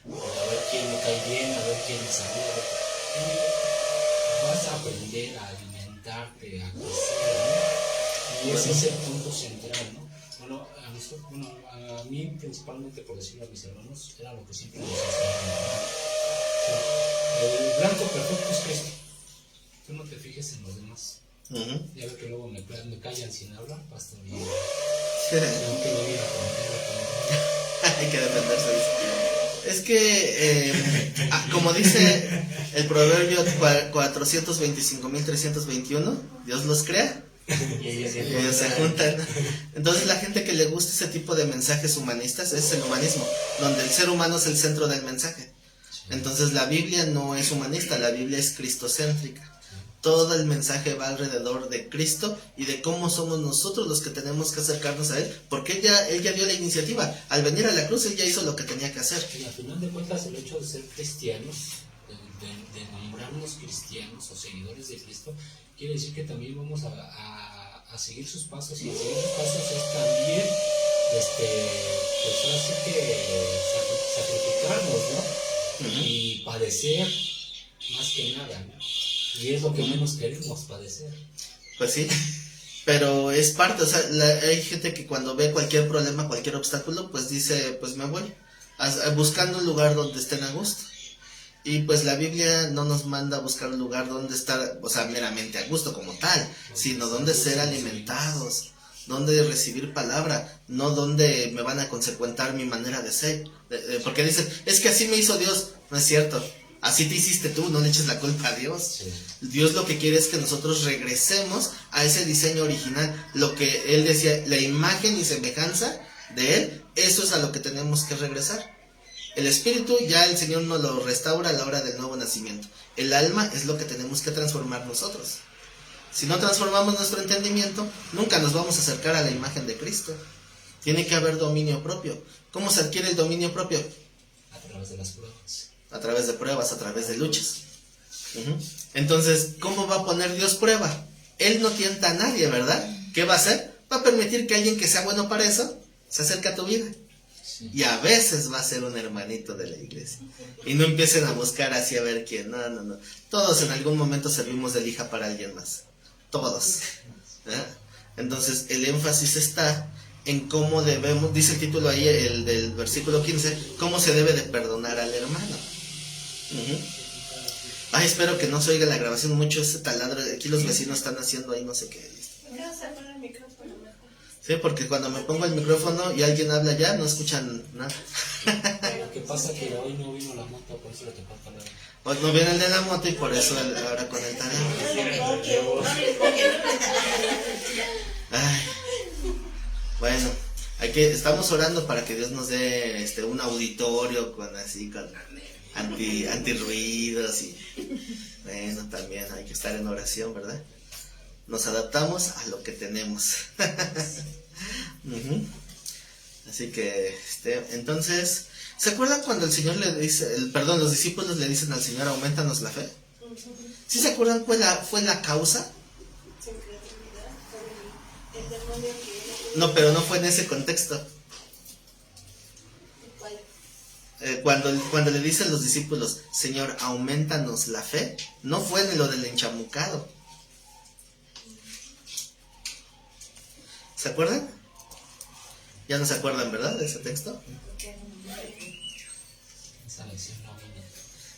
o a ver quién me cae bien, a ver quién me saluda. Vas a aprender a alimentarte, a crecer, ¿no? Y ese es el punto central, ¿no? Bueno, a mí principalmente, por decirlo a mis hermanos, era lo que siempre nos enseñaban, ¿no? O sea, el blanco perfecto es Cristo. Tú no te fijes en los demás. Ujú. Ya veo que luego me callan sin hablar, pastor. Y Sí. tengo que venir a aprender. Hay que defenderse. Dice. Es que, como dice el proverbio 425.321, Dios los crea Y ellos y ellos se juntan. Entonces la gente que le gusta ese tipo de mensajes humanistas es el humanismo, donde el ser humano es el centro del mensaje. Entonces la Biblia no es humanista, la Biblia es cristocéntrica. Todo el mensaje va alrededor de Cristo y de cómo somos nosotros los que tenemos que acercarnos a Él, porque Él ya dio la iniciativa. Al venir a la cruz, Él ya hizo lo que tenía que hacer. Y al final de cuentas, el hecho de ser cristianos, de nombrarnos cristianos o seguidores de Cristo, quiere decir que también vamos a seguir sus pasos, y seguir sus pasos es también, pues así que sacrificarnos, ¿no? Y padecer más que nada, ¿no? Y es lo que menos queremos, padecer. Pues sí, pero es parte, o sea, hay gente que cuando ve cualquier problema, cualquier obstáculo, pues dice, pues me voy, buscando un lugar donde estén a gusto. Y pues la Biblia no nos manda a buscar un lugar donde estar, o sea, meramente a gusto como tal, sino donde ser alimentados, donde recibir palabra, no donde me van a consecuentar mi manera de ser. Porque dicen, es que así me hizo Dios. No es cierto, así te hiciste tú, no le eches la culpa a Dios. Sí. Dios lo que quiere es que nosotros regresemos a ese diseño original, lo que Él decía, la imagen y semejanza de Él, eso es a lo que tenemos que regresar. El espíritu ya el Señor nos lo restaura a la hora del nuevo nacimiento. El alma es lo que tenemos que transformar nosotros. Si no transformamos nuestro entendimiento, nunca nos vamos a acercar a la imagen de Cristo. Tiene que haber dominio propio. ¿Cómo se adquiere el dominio propio? A través de las pruebas. A través de pruebas, a través de luchas. Entonces, ¿cómo va a poner Dios prueba? Él no tienta a nadie, ¿verdad? ¿Qué va a hacer? Va a permitir que alguien que sea bueno para eso se acerque a tu vida. Sí. Y a veces va a ser un hermanito de la iglesia. Y no empiecen a buscar así a ver quién. No. Todos en algún momento servimos de lija para alguien más. Todos. Entonces el énfasis está en cómo debemos, dice el título ahí, el del versículo 15, cómo se debe de perdonar al hermano. Ay, espero que no se oiga la grabación mucho ese taladro. Aquí los vecinos están haciendo ahí no sé qué. No, se pone el micrófono mejor. Sí, porque cuando me pongo el micrófono y alguien habla ya, no escuchan nada. Lo que pasa es que hoy no vino la moto, por eso le tocó hablar. Pues no viene el de la moto y por eso ahora con el taladro. Ay, bueno, estamos orando para que Dios nos dé un auditorio con antirruidos y bueno, también hay que estar en oración, ¿verdad? Nos adaptamos a lo que tenemos. Así que entonces, ¿se acuerdan cuando el Señor le dice, los discípulos le dicen al Señor, aumentanos la fe? ¿Sí se acuerdan cuál fue la causa? Sin creatividad, por el demonio que... No, pero no fue en ese contexto. ¿Cuál? Cuando le dicen los discípulos, Señor, aumentanos la fe, no fue en lo del enchamucado. ¿Se acuerdan? Ya no se acuerdan, ¿verdad? De ese texto. Esa lección no vino.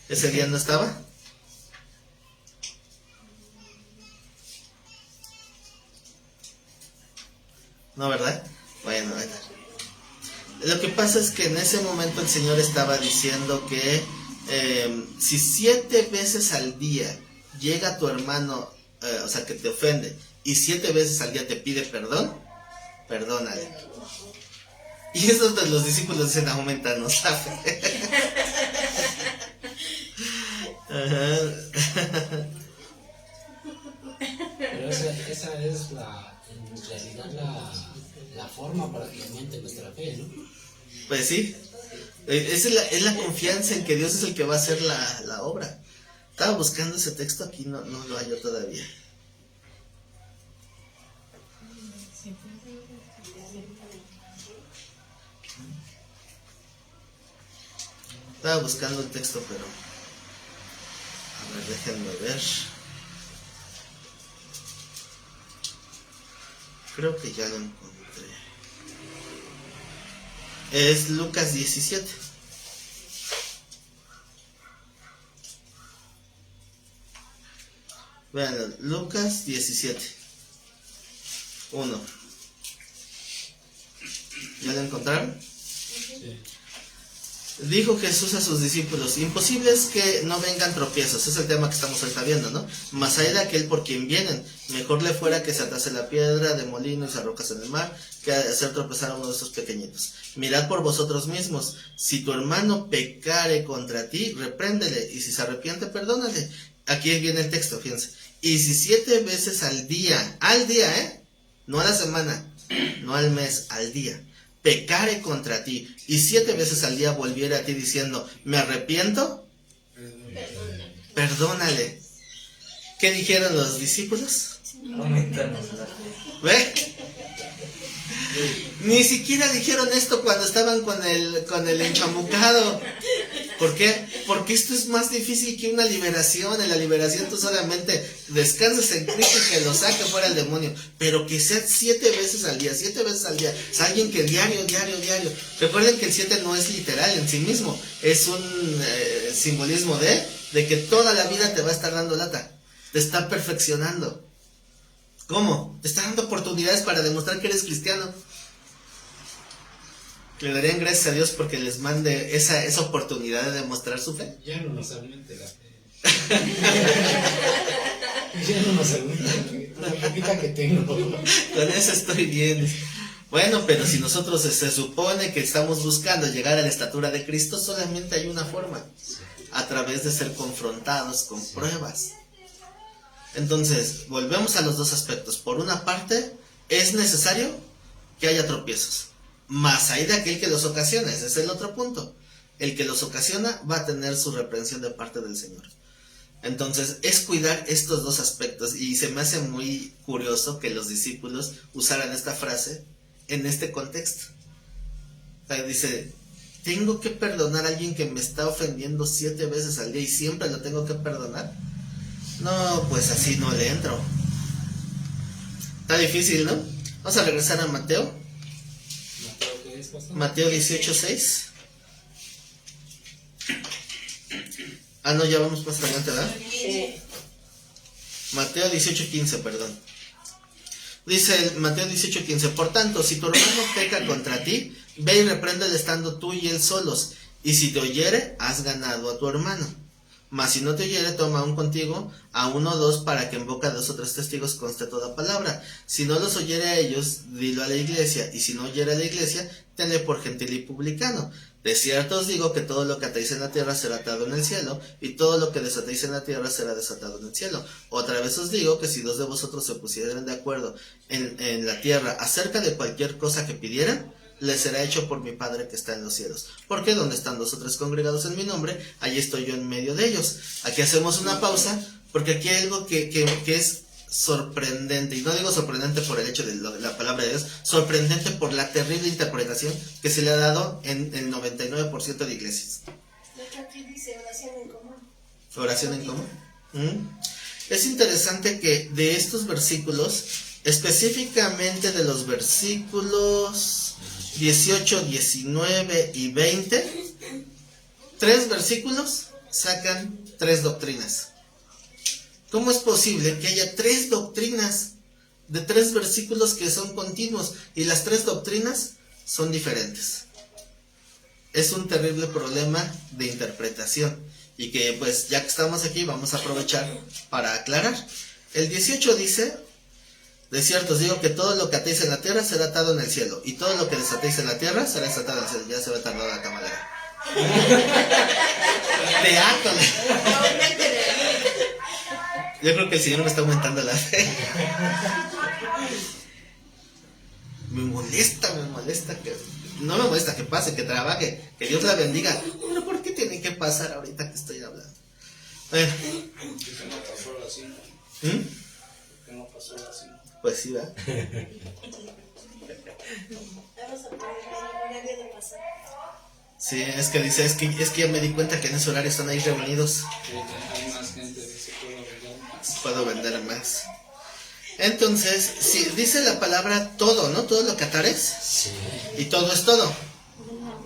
¿Ese día no estaba? No, ¿verdad? Bueno, lo que pasa es que en ese momento el Señor estaba diciendo que si 7 veces al día llega tu hermano, o sea, que te ofende, y 7 veces al día te pide perdón, perdónale. Y esos de los discípulos dicen, aumentanos la fe. Ajá. Pero esa es en realidad la forma para que aumente nuestra fe, ¿no? Pues sí, es la confianza en que Dios es el que va a hacer la obra. Estaba buscando ese texto, aquí no lo hallo todavía. Estaba buscando el texto, pero... A ver, déjenme ver. Creo que ya lo encontré. Es Lucas 17. Vean, Lucas 17. 1. ¿Ya lo encontraron? Sí. Dijo Jesús a sus discípulos: imposible es que no vengan tropiezos. Es el tema que estamos ahorita viendo, ¿no? Mas hay de aquel por quien vienen. Mejor le fuera que se atase la piedra de molino y se arrojas en el mar, que hacer tropezar a uno de estos pequeñitos. Mirad por vosotros mismos. Si tu hermano pecare contra ti, repréndele, y si se arrepiente, perdónale. Aquí viene el texto, fíjense. Y si 7 veces al día, no a la semana, no al mes, al día, pecare contra ti, y 7 veces al día volviere a ti diciendo: me arrepiento, perdónale. ¿Qué dijeron los discípulos? Aumentanos la fe. ¿Ve? Ni siquiera dijeron esto cuando estaban con el enchamucado. ¿Por qué? Porque esto es más difícil que una liberación. En la liberación tú solamente descansas en Cristo y que lo saque fuera el demonio. Pero que sea 7 veces al día, 7 veces al día. Es alguien que diario. Recuerden que el 7 no es literal en sí mismo. Es un simbolismo de que toda la vida te va a estar dando lata. Te está perfeccionando. ¿Cómo? Te está dando oportunidades para demostrar que eres cristiano. Le darían gracias a Dios porque les mande esa oportunidad de demostrar su fe. Ya no nos aumente la fe. Ya no nos aumente la poquita que tengo. Con eso estoy bien. Bueno, pero si nosotros se supone que estamos buscando llegar a la estatura de Cristo, solamente hay una forma: a través de ser confrontados con pruebas. Entonces, volvemos a los dos aspectos. Por una parte, es necesario que haya tropiezos. Mas hay de aquel que los ocasiona. Ese es el otro punto. El que los ocasiona va a tener su reprensión de parte del Señor. Entonces, es cuidar estos dos aspectos. Y se me hace muy curioso que los discípulos usaran esta frase en este contexto. O sea, dice: ¿tengo que perdonar a alguien que me está ofendiendo 7 veces al día y siempre lo tengo que perdonar? No, pues así no le entro. Está difícil, ¿no? Vamos a regresar a Mateo. Mateo 18:6. No, ya vamos más adelante, ¿verdad? Mateo 18:15, perdón. Dice Mateo 18:15: por tanto, si tu hermano peca contra ti, ve y repréndele estando tú y él solos, y si te oyere, has ganado a tu hermano. Mas si no te oyere, toma aún contigo a 1 o 2, para que en boca de 2 o 3 testigos conste toda palabra. Si no los oyere a ellos, dilo a la iglesia, y si no oyere a la iglesia, tenle por gentil y publicano. De cierto os digo que todo lo que atéis en la tierra será atado en el cielo, y todo lo que desatéis en la tierra será desatado en el cielo. Otra vez os digo que si 2 de vosotros se pusieren de acuerdo en la tierra acerca de cualquier cosa que pidieran, les será hecho por mi Padre que está en los cielos. Porque donde están 2 o 3 congregados en mi nombre, allí estoy yo en medio de ellos. Aquí hacemos una pausa, porque aquí hay algo que es sorprendente, y no digo sorprendente por el hecho de la palabra de Dios, sorprendente por la terrible interpretación que se le ha dado en el 99% de iglesias. Aquí dice oración en común. ¿Oración en común? Es interesante que de estos versículos, específicamente de los versículos 18, 19 y 20, 3 versículos sacan 3 doctrinas. ¿Cómo es posible que haya 3 doctrinas de 3 versículos que son continuos y las 3 doctrinas son diferentes? Es un terrible problema de interpretación, y que pues ya que estamos aquí vamos a aprovechar para aclarar. El 18 dice: de cierto os digo que todo lo que atéis en la tierra será atado en el cielo, y todo lo que desatéis en la tierra será desatado en el cielo. Ya se va a tardar la camarera. Te ato. Yo creo que el Señor me está aumentando la fe. Me molesta que... No me molesta que pase, que trabaje, que Dios la bendiga. Pero ¿por qué tiene que pasar ahorita que estoy hablando? Bueno. ¿Por qué no pasó a las 5? ¿Mm? ¿Por qué no pasó a las 5? Pues sí, ¿verdad? Vamos a poner el horario de pasar. Sí, es que dice, es que ya me di cuenta que en ese horario están ahí reunidos. Hay más gente, dice, puedo vender más. Puedo vender más. Entonces, si dice la palabra todo, ¿no? Todo lo que atares. Sí. Y todo es todo.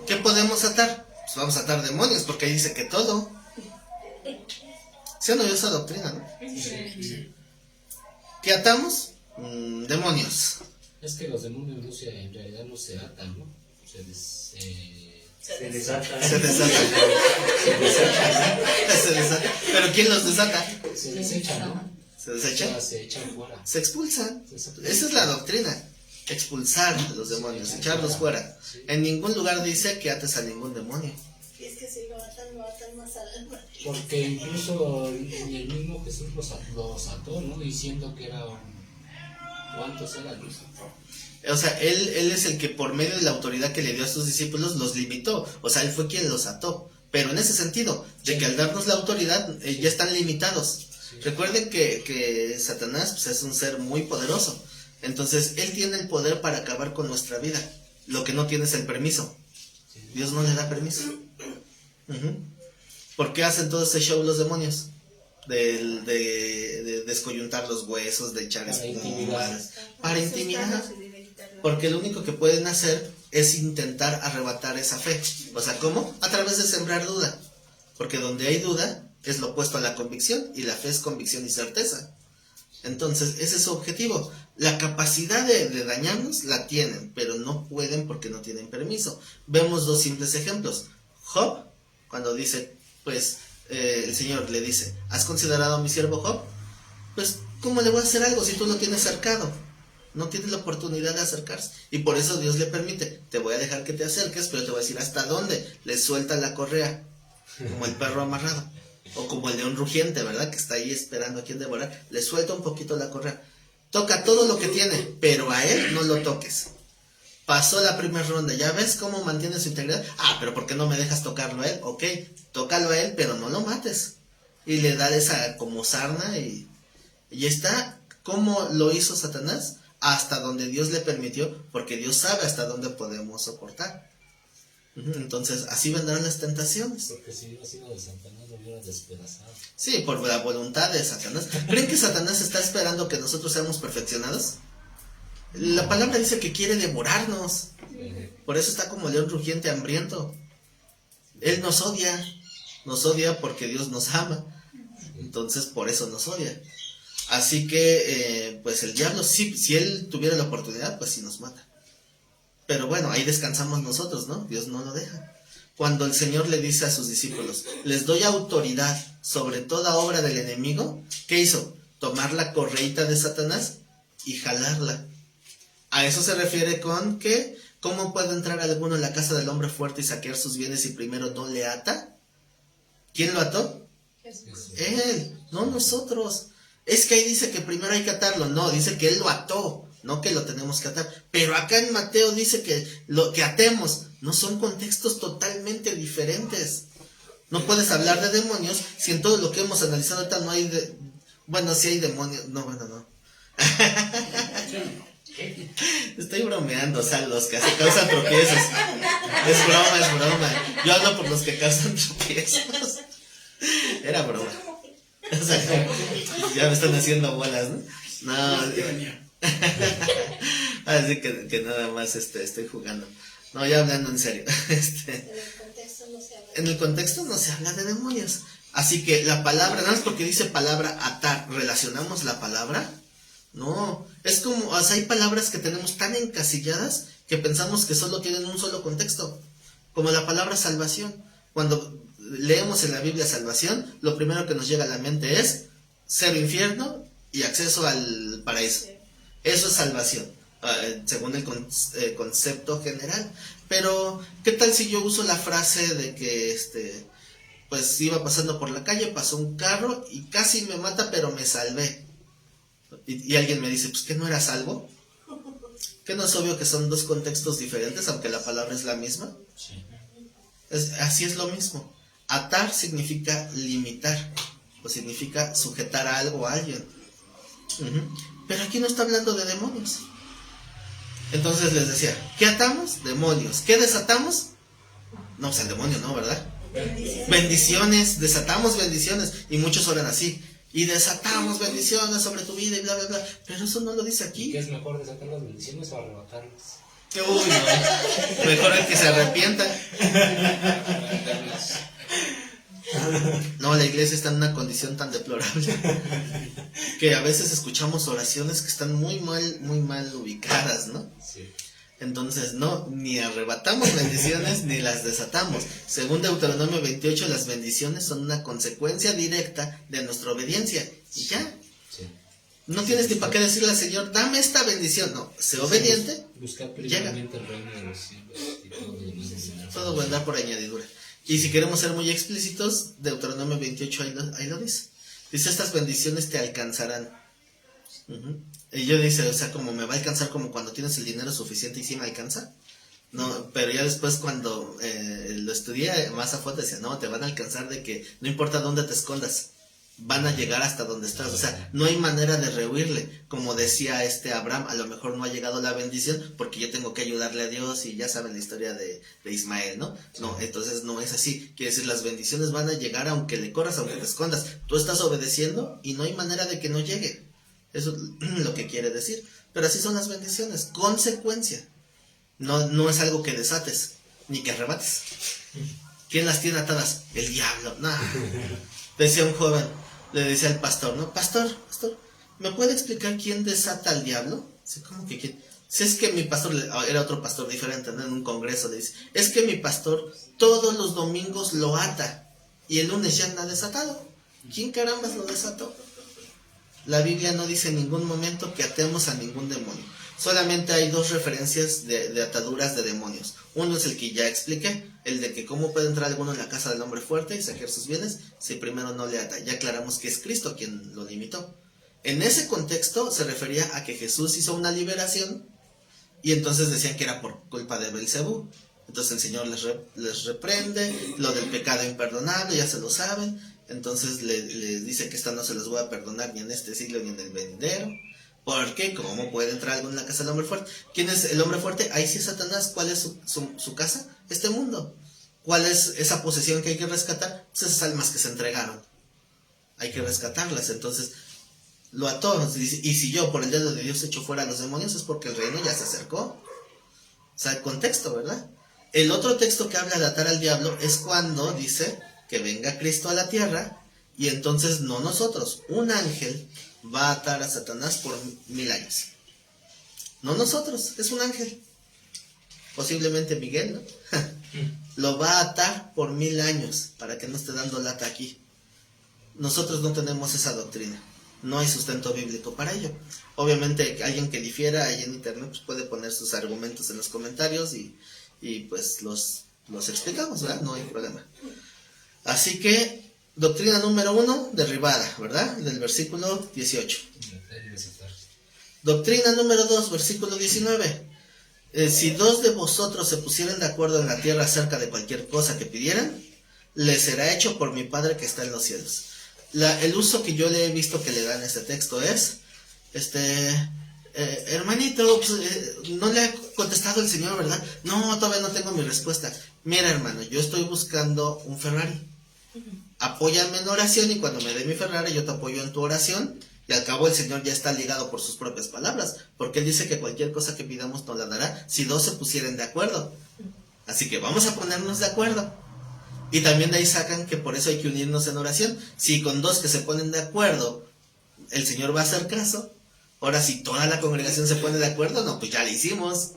¿Qué podemos atar? Pues vamos a atar demonios, porque ahí dice que todo. ¿Sí o no? Yo esa doctrina, ¿no? ¿Qué atamos? Demonios. Es que los demonios en realidad no se atan, ¿no? Se desata. Se desatan. Se desatan. ¿Pero quién los desata? se desechan, ¿no? ¿Se desechan? Se echan fuera. Se expulsan. Se expulsan. Esa es la doctrina. Expulsar a los demonios, echarlos fuera. En ningún lugar dice que ates a ningún demonio. Y es que si lo atan más al alma. Porque incluso el mismo Jesús los ató, ¿no? Diciendo que era ¿cuántos eran? O sea, él es el que por medio de la autoridad que le dio a sus discípulos los limitó. O sea, él fue quien los ató. Pero en ese sentido, de que al darnos la autoridad ya están limitados. Recuerden que Satanás pues, es un ser muy poderoso. Entonces, él tiene el poder para acabar con nuestra vida. Lo que no tiene es el permiso. Dios no le da permiso. ¿Por qué hacen todo ese show los demonios? De descoyuntar los huesos, de echar espumas. Para intimidar. Porque lo único que pueden hacer es intentar arrebatar esa fe. O sea, ¿cómo? A través de sembrar duda. Porque donde hay duda es lo opuesto a la convicción, y la fe es convicción y certeza. Entonces, ese es su objetivo. La capacidad de dañarnos la tienen, pero no pueden porque no tienen permiso. Vemos dos simples ejemplos. Job, cuando dice, pues, el Señor le dice, ¿has considerado a mi siervo Job? Pues, ¿cómo le voy a hacer algo si tú lo tienes cercado? No tienes la oportunidad de acercarse. Y por eso Dios le permite, te voy a dejar que te acerques, pero te voy a decir hasta dónde. Le suelta la correa, como el perro amarrado. O como el león rugiente, ¿verdad? Que está ahí esperando a quien devorar. Le suelta un poquito la correa. Toca todo lo que tiene, pero a él no lo toques. Pasó la primera ronda. ¿Ya ves cómo mantiene su integridad? Ah, pero ¿por qué no me dejas tocarlo a él? Ok, tócalo a él, pero no lo mates. Y le da esa como sarna y está. ¿Cómo lo hizo Satanás? Hasta donde Dios le permitió, porque Dios sabe hasta dónde podemos soportar. Entonces, así vendrán las tentaciones. Porque si hubiera sido de Satanás, lo hubiera despedazado. Sí, por la voluntad de Satanás. ¿Creen que Satanás está esperando que nosotros seamos perfeccionados? La palabra dice que quiere devorarnos. Por eso está como león rugiente hambriento. Él nos odia porque Dios nos ama. Entonces, por eso nos odia. Así que, pues el diablo, si él tuviera la oportunidad, pues sí nos mata. Pero bueno, ahí descansamos nosotros, ¿no? Dios no lo deja. Cuando el Señor le dice a sus discípulos, les doy autoridad sobre toda obra del enemigo, ¿qué hizo? Tomar la correíta de Satanás y jalarla. A eso se refiere con que, ¿cómo puede entrar alguno en la casa del hombre fuerte y saquear sus bienes si primero no le ata? ¿Quién lo ató? Él, no nosotros. Es que ahí dice que primero hay que atarlo. No, dice que él lo ató, no que lo tenemos que atar. Pero acá en Mateo dice que lo que atemos. No son contextos totalmente diferentes. No puedes hablar de demonios si en todo lo que hemos analizado ahorita no hay bueno, sí hay demonios. No, bueno, no. Estoy bromeando, o sea, los que causan tropiezos. Es broma. Yo hablo por los que causan tropiezos. Era broma. O sea, ya me están haciendo bolas, ¿no? No. Así que nada más estoy jugando. No, ya hablando en serio. En el contexto no se habla de demonios. Así que la palabra, nada más porque dice palabra atar, ¿relacionamos la palabra? No, es como, o sea, hay palabras que tenemos tan encasilladas que pensamos que solo tienen un solo contexto. Como la palabra salvación. Cuando leemos en la Biblia salvación, lo primero que nos llega a la mente es cero infierno y acceso al paraíso. Eso es salvación, según el concepto general. Pero, ¿qué tal si yo uso la frase de que pues iba pasando por la calle, pasó un carro y casi me mata, pero me salvé. Y alguien me dice, pues, ¿que no era salvo? ¿Que no es obvio que son dos contextos diferentes, aunque la palabra es la misma? Sí. Así es lo mismo. Atar significa limitar, o significa sujetar a algo o a alguien. Pero aquí no está hablando de demonios. Entonces les decía, ¿qué atamos? Demonios. ¿Qué desatamos? No, pues el demonio no, ¿verdad? Bendiciones, desatamos bendiciones. Y muchos oran así. Y desatamos bendiciones sobre tu vida y bla, bla, bla. Pero eso no lo dice aquí. ¿Qué es mejor, desatar las bendiciones o arrebatarlas? Uy, no. Mejor el que se arrepienta. No, la iglesia está en una condición tan deplorable que a veces escuchamos oraciones que están muy mal ubicadas, ¿no? Sí. Entonces, no, ni arrebatamos bendiciones ni las desatamos. Según Deuteronomio 28, las bendiciones son una consecuencia directa de nuestra obediencia. Y ya. Sí. No tienes ni para qué decirle al Señor, dame esta bendición. No, sé obediente. Buscar primeramente el reino de los cielos y todo lo demás vendrá. Todo vendrá por añadidura. Y si queremos ser muy explícitos, Deuteronomio 28 ahí lo dice. Dice, estas bendiciones te alcanzarán. Y yo dice, o sea, como me va a alcanzar como cuando tienes el dinero suficiente y sí me alcanza. No, pero ya después cuando lo estudié más a fondo decía, no, te van a alcanzar de que no importa dónde te escondas, van a llegar hasta donde estás. O sea, no hay manera de rehuirle. Como decía Abraham, a lo mejor no ha llegado la bendición porque yo tengo que ayudarle a Dios y ya saben la historia de Ismael, ¿no? No, entonces no es así. Quiere decir, las bendiciones van a llegar aunque le corras, aunque te escondas. Tú estás obedeciendo y no hay manera de que no llegue. Eso es lo que quiere decir. Pero así son las bendiciones, consecuencia. No es algo que desates, ni que arrebates. ¿Quién las tiene atadas? El diablo. No. Decía un joven, le decía al pastor, ¿no? Pastor, ¿me puede explicar quién desata al diablo? ¿Cómo que quién? Si es que mi pastor, era otro pastor diferente, ¿no? En un congreso le dice, es que mi pastor todos los domingos lo ata y el lunes ya anda desatado. ¿Quién carambas lo desató? La Biblia no dice en ningún momento que atemos a ningún demonio. Solamente hay dos referencias de ataduras de demonios. Uno es el que ya expliqué, el de que cómo puede entrar alguno en la casa del hombre fuerte y saquear sus bienes si primero no le ata. Ya aclaramos que es Cristo quien lo limitó. En ese contexto se refería a que Jesús hizo una liberación y entonces decían que era por culpa de Belcebú. Entonces el Señor les reprende, lo del pecado imperdonable, ya se lo saben. Entonces les dice que esta no se los voy a perdonar ni en este siglo ni en el venidero. ¿Por qué? ¿Cómo puede entrar alguno en la casa del hombre fuerte? ¿Quién es el hombre fuerte? Ahí sí es Satanás. ¿Cuál es su casa? Este mundo. ¿Cuál es esa posesión que hay que rescatar? Pues esas almas que se entregaron. Hay que rescatarlas. Entonces lo ató. Y si yo por el dedo de Dios echo fuera a los demonios es porque el reino ya se acercó. O sea, el contexto, ¿verdad? El otro texto que habla de atar al diablo es cuando dice que venga Cristo a la tierra y entonces no nosotros, un ángel va a atar a Satanás por 1000 años. No nosotros, es un ángel. Posiblemente Miguel, ¿no? Lo va a atar por 1000 años para que no esté dando lata aquí. Nosotros no tenemos esa doctrina. No hay sustento bíblico para ello. Obviamente alguien que difiera ahí en internet pues puede poner sus argumentos en los comentarios y pues los explicamos, ¿verdad? No hay problema. Así que, doctrina número 1, derribada, ¿verdad? Del versículo 18. Doctrina número 2, versículo 19. Si 2 de vosotros se pusieran de acuerdo en la tierra acerca de cualquier cosa que pidieran, les será hecho por mi Padre que está en los cielos. El uso que yo le he visto que le dan a este texto es, hermanito, pues, no le ha contestado el Señor, ¿verdad? No, todavía no tengo mi respuesta. Mira, hermano, yo estoy buscando un Ferrari. Apóyame en oración y cuando me dé mi Ferrari yo te apoyo en tu oración. Y al cabo el Señor ya está ligado por sus propias palabras, porque Él dice que cualquier cosa que pidamos nos la dará si 2 se pusieren de acuerdo. Así que vamos a ponernos de acuerdo. Y también de ahí sacan que por eso hay que unirnos en oración. Si con 2 que se ponen de acuerdo el Señor va a hacer caso, ahora si toda la congregación se pone de acuerdo, no, pues ya lo hicimos.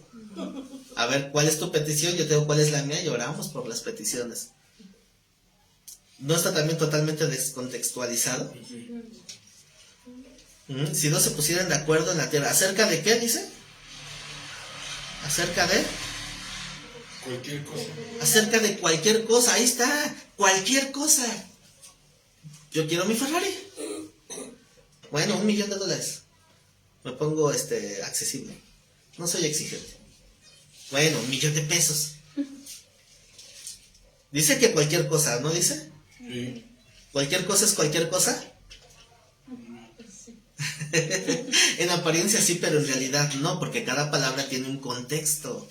A ver, ¿cuál es tu petición? Yo tengo cuál es la mía y oramos por las peticiones. ¿No está también totalmente descontextualizado? Si 2 se pusieran de acuerdo en la tierra, ¿acerca de qué dice? Acerca de Cualquier cosa. Acerca de cualquier cosa, ahí está, cualquier cosa. Yo quiero mi Ferrari. Bueno, $1,000,000. Me pongo accesible. No soy exigente. Bueno, $1,000,000. Dice que cualquier cosa, ¿no dice? Sí. ¿Cualquier cosa es cualquier cosa? En apariencia sí, pero en realidad no, porque cada palabra tiene un contexto.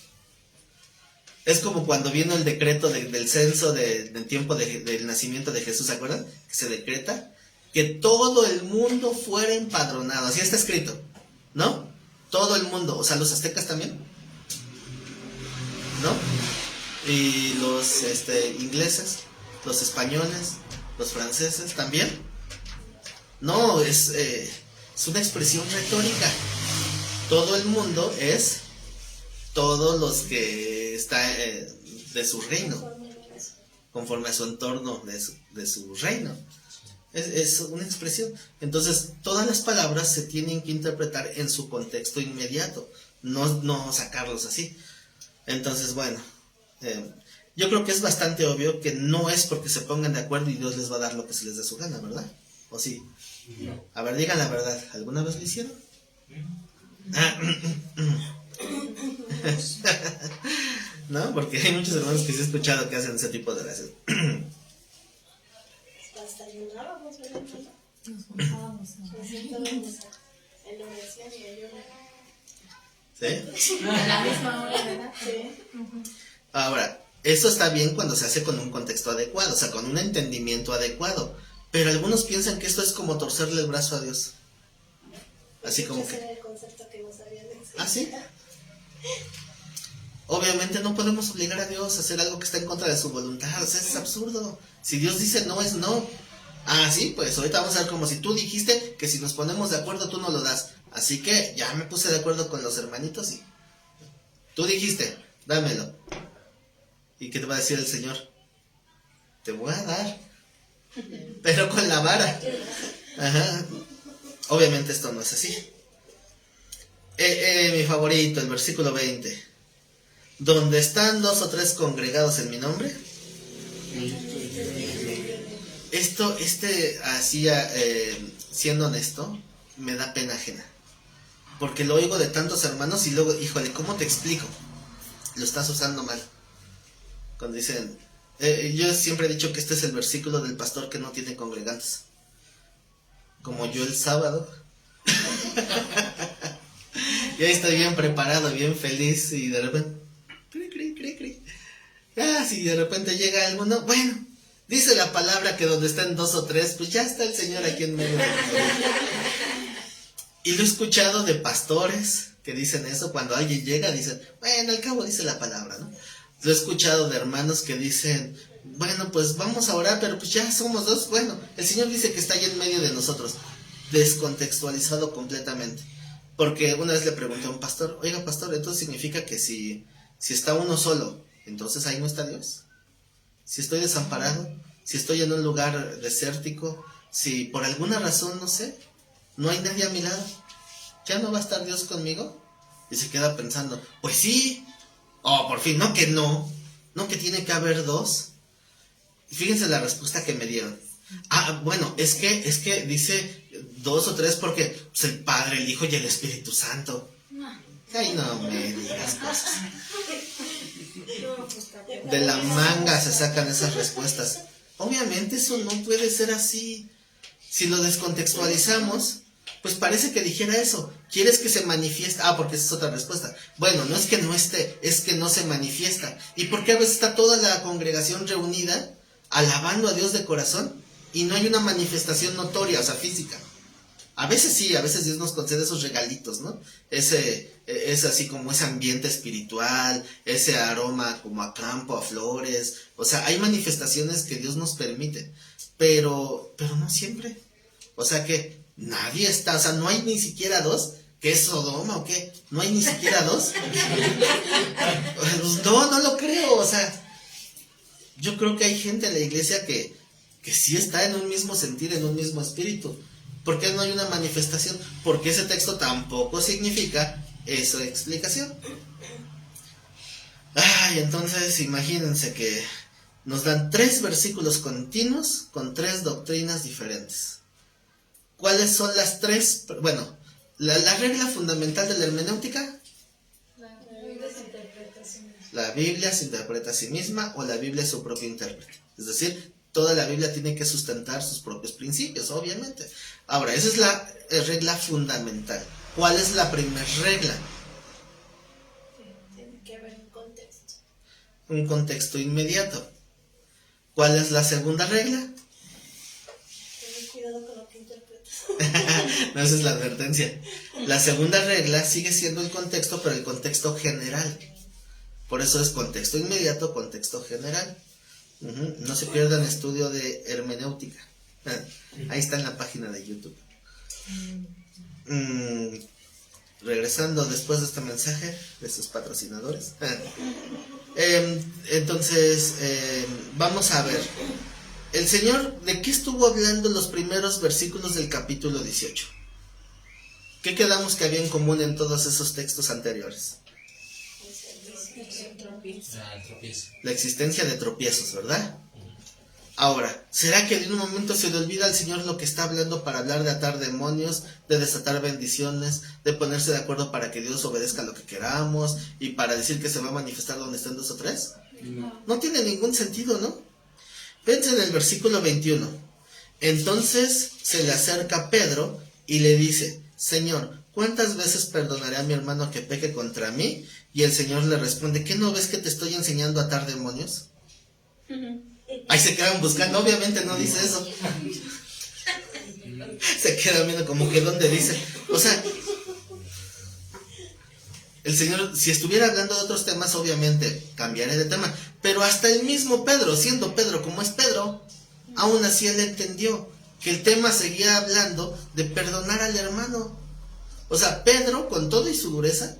Es como cuando vino el decreto del censo del tiempo del nacimiento de Jesús, ¿se acuerdan? Que se decreta que todo el mundo fuera empadronado, así está escrito, ¿no? Todo el mundo, o sea, los aztecas también, ¿no? Y los ingleses, los españoles, los franceses también. No, es una expresión retórica. Todo el mundo es todos los que está de su reino, conforme a su entorno de su reino. Es una expresión. Entonces, todas las palabras se tienen que interpretar en su contexto inmediato, no sacarlos así. Entonces, bueno, yo creo que es bastante obvio que no es porque se pongan de acuerdo y Dios les va a dar lo que se les dé su gana, ¿verdad? ¿O sí? No. A ver, digan la verdad, ¿alguna vez lo hicieron? No, porque hay muchos hermanos que sí he escuchado que hacen ese tipo de oración. Hasta ayunábamos, ¿verdad? Nos juntábamos. Nos sentábamos en la oración y ayuno. ¿Sí? A la misma hora, ¿verdad? Sí. Ahora, eso está bien cuando se hace con un contexto adecuado, o sea, con un entendimiento adecuado. Pero algunos piensan que esto es como torcerle el brazo a Dios. Así como Ese que... era el concepto que nos habían enseñado. ¿Ah, sí? Obviamente no podemos obligar a Dios a hacer algo que está en contra de su voluntad, o sea, es absurdo. Si Dios dice no, es no. Ah, sí, pues ahorita vamos a ver como si tú dijiste que si nos ponemos de acuerdo tú no lo das. Así que ya me puse de acuerdo con los hermanitos y... Tú dijiste, dámelo. ¿Y qué te va a decir el Señor? Te voy a dar, pero con la vara. Ajá. Obviamente esto no es así. Mi favorito, el versículo 20. Donde están 2 o 3 congregados en mi nombre. Esto, así, siendo honesto, me da pena ajena. Porque lo oigo de tantos hermanos y luego, híjole, ¿cómo te explico? Lo estás usando mal. Cuando dicen, yo siempre he dicho que este es el versículo del pastor que no tiene congregantes. Como yo el sábado. Y ahí estoy bien preparado, bien feliz y de repente... Ah, si de repente llega alguno, bueno, dice la palabra que donde están 2 o 3, pues ya está el Señor aquí en medio. Y lo he escuchado de pastores que dicen eso, cuando alguien llega dicen, bueno, al cabo dice la palabra, ¿no? Lo he escuchado de hermanos que dicen, bueno, pues vamos a orar, pero pues ya somos 2, bueno, el Señor dice que está ahí en medio de nosotros, descontextualizado completamente. Porque una vez le pregunté a un pastor, oiga pastor, entonces significa que si está uno solo, entonces ahí no está Dios. Si estoy desamparado, si estoy en un lugar desértico, si por alguna razón, no sé, no hay nadie a mi lado, ¿ya no va a estar Dios conmigo? Y se queda pensando, pues sí, por fin, no que tiene que haber 2. Y fíjense la respuesta que me dieron. Bueno, es que dice 2 o 3 porque pues, el Padre, el Hijo y el Espíritu Santo. Ay, no me digas cosas. De la manga se sacan esas respuestas. Obviamente eso no puede ser así. Si lo descontextualizamos, pues parece que dijera eso. ¿Quieres que se manifieste? Porque esa es otra respuesta. Bueno, no es que no esté, es que no se manifiesta. ¿Y por qué a veces está toda la congregación reunida alabando a Dios de corazón y no hay una manifestación notoria, o sea, física? A veces sí, a veces Dios nos concede esos regalitos, ¿no? Es así como ese ambiente espiritual, ese aroma como a campo, a flores. O sea, hay manifestaciones que Dios nos permite, pero no siempre. O sea que nadie está, o sea, no hay ni siquiera 2. ¿Qué es Sodoma o qué? ¿No hay ni siquiera 2? No lo creo, o sea, yo creo que hay gente en la iglesia que sí está en un mismo sentir, en un mismo espíritu. ¿Por qué no hay una manifestación? Porque ese texto tampoco significa esa explicación. Ay, entonces imagínense que nos dan 3 versículos continuos con 3 doctrinas diferentes. ¿Cuáles son las 3? Bueno, la regla fundamental de la hermenéutica. La Biblia se interpreta a sí misma o la Biblia es su propio intérprete. Es decir, toda la Biblia tiene que sustentar sus propios principios, obviamente. Ahora, esa es la regla fundamental. ¿Cuál es la primera regla? Tiene que haber un contexto. Un contexto inmediato. ¿Cuál es la segunda regla? Tener cuidado con lo que interpretas. No, esa es la advertencia. La segunda regla sigue siendo el contexto, pero el contexto general. Por eso es contexto inmediato, contexto general. No se pierdan estudio de hermenéutica. Ahí está en la página de YouTube. Regresando después de este mensaje de sus patrocinadores. Entonces, vamos a ver. El Señor, ¿de qué estuvo hablando en los primeros versículos del capítulo 18? ¿Qué quedamos que había en común en todos esos textos anteriores? La existencia de tropiezos, ¿verdad? Ahora, ¿será que de un momento se le olvida al Señor lo que está hablando para hablar de atar demonios, de desatar bendiciones, de ponerse de acuerdo para que Dios obedezca lo que queramos y para decir que se va a manifestar donde estén 2 o 3? No tiene ningún sentido, ¿no? Piensen en el versículo 21. Entonces se le acerca Pedro y le dice: Señor, ¿cuántas veces perdonaré a mi hermano que peque contra mí? Y el Señor le responde: ¿qué no ves que te estoy enseñando a atar demonios? Ahí se quedan buscando, obviamente no dice eso. Se quedan viendo como que ¿dónde dice? O sea, el Señor, si estuviera hablando de otros temas, obviamente cambiaría de tema. Pero hasta el mismo Pedro, siendo Pedro como es Pedro, aún así él entendió que el tema seguía hablando de perdonar al hermano. O sea, Pedro, con todo y su dureza,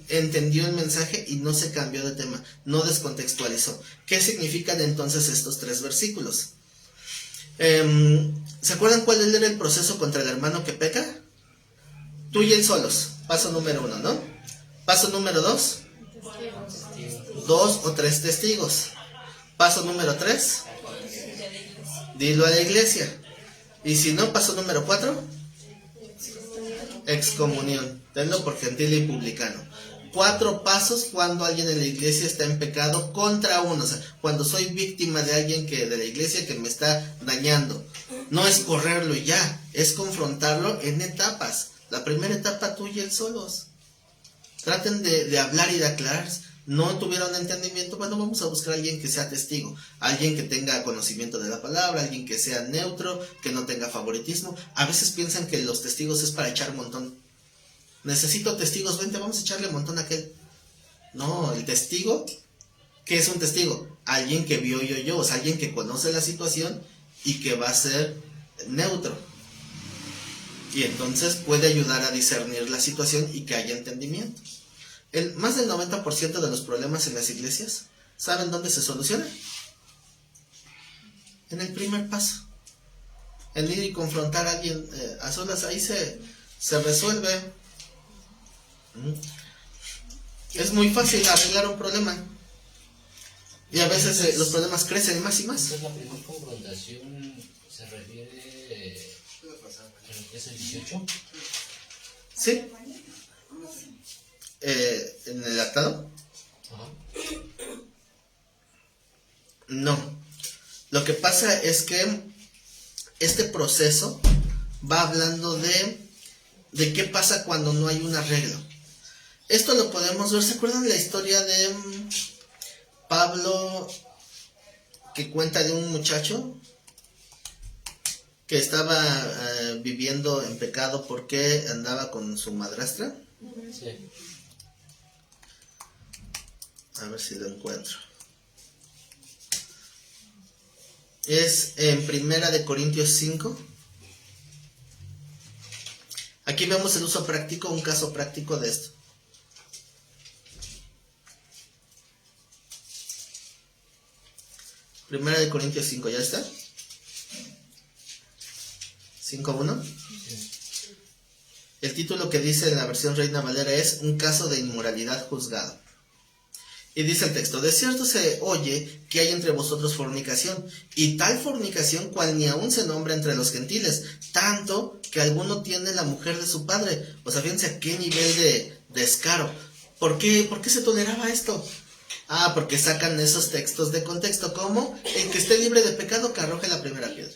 entendió el mensaje y no se cambió de tema, no descontextualizó. ¿Qué significan entonces estos 3 versículos? ¿Se acuerdan cuál era el proceso contra el hermano que peca? Tú y él solos, paso número 1, ¿no? Paso número 2, 2 o 3 testigos. Paso número 3, dilo a la iglesia. Y si no, paso número 4, excomunión. Tenlo por gentil y publicano. 4 pasos cuando alguien en la iglesia está en pecado contra uno. O sea, cuando soy víctima de alguien de la iglesia que me está dañando. No es correrlo y ya, es confrontarlo en etapas. La primera etapa, tú y él solos. Traten de hablar y de aclarar. No tuvieron entendimiento, bueno, vamos a buscar a alguien que sea testigo. Alguien que tenga conocimiento de la palabra, alguien que sea neutro, que no tenga favoritismo. A veces piensan que los testigos es para echar montón. Necesito testigos, vente, vamos a echarle un montón a aquel. No, el testigo, ¿qué es un testigo? Alguien que vio yo, o sea, alguien que conoce la situación y que va a ser neutro. Y entonces puede ayudar a discernir la situación y que haya entendimiento. Más del 90% de los problemas en las iglesias, ¿saben dónde se solucionan? En el primer paso. En ir y confrontar a alguien a solas, ahí se resuelve. Es muy fácil arreglar un problema. Y a veces los problemas crecen más y más. Entonces la primera confrontación se refiere a lo que es el 18. ¿Sí? ¿En el atado? Ajá. No. Lo que pasa es que este proceso va hablando de qué pasa cuando no hay un arreglo. Esto lo podemos ver. ¿Se acuerdan de la historia de Pablo que cuenta de un muchacho que estaba viviendo en pecado porque andaba con su madrastra? Sí. A ver si lo encuentro. Es en Primera de Corintios 5. Aquí vemos el uso práctico, un caso práctico de esto. Primera de Corintios 5, ¿ya está? 5.1. El título que dice en la versión Reina Valera es Un caso de inmoralidad juzgado. Y dice el texto: de cierto se oye que hay entre vosotros fornicación, y tal fornicación cual ni aun se nombra entre los gentiles, tanto que alguno tiene la mujer de su padre. O sea, fíjense a qué nivel de descaro. ¿Por qué se toleraba esto? Ah, porque sacan esos textos de contexto, como el que esté libre de pecado que arroje la primera piedra.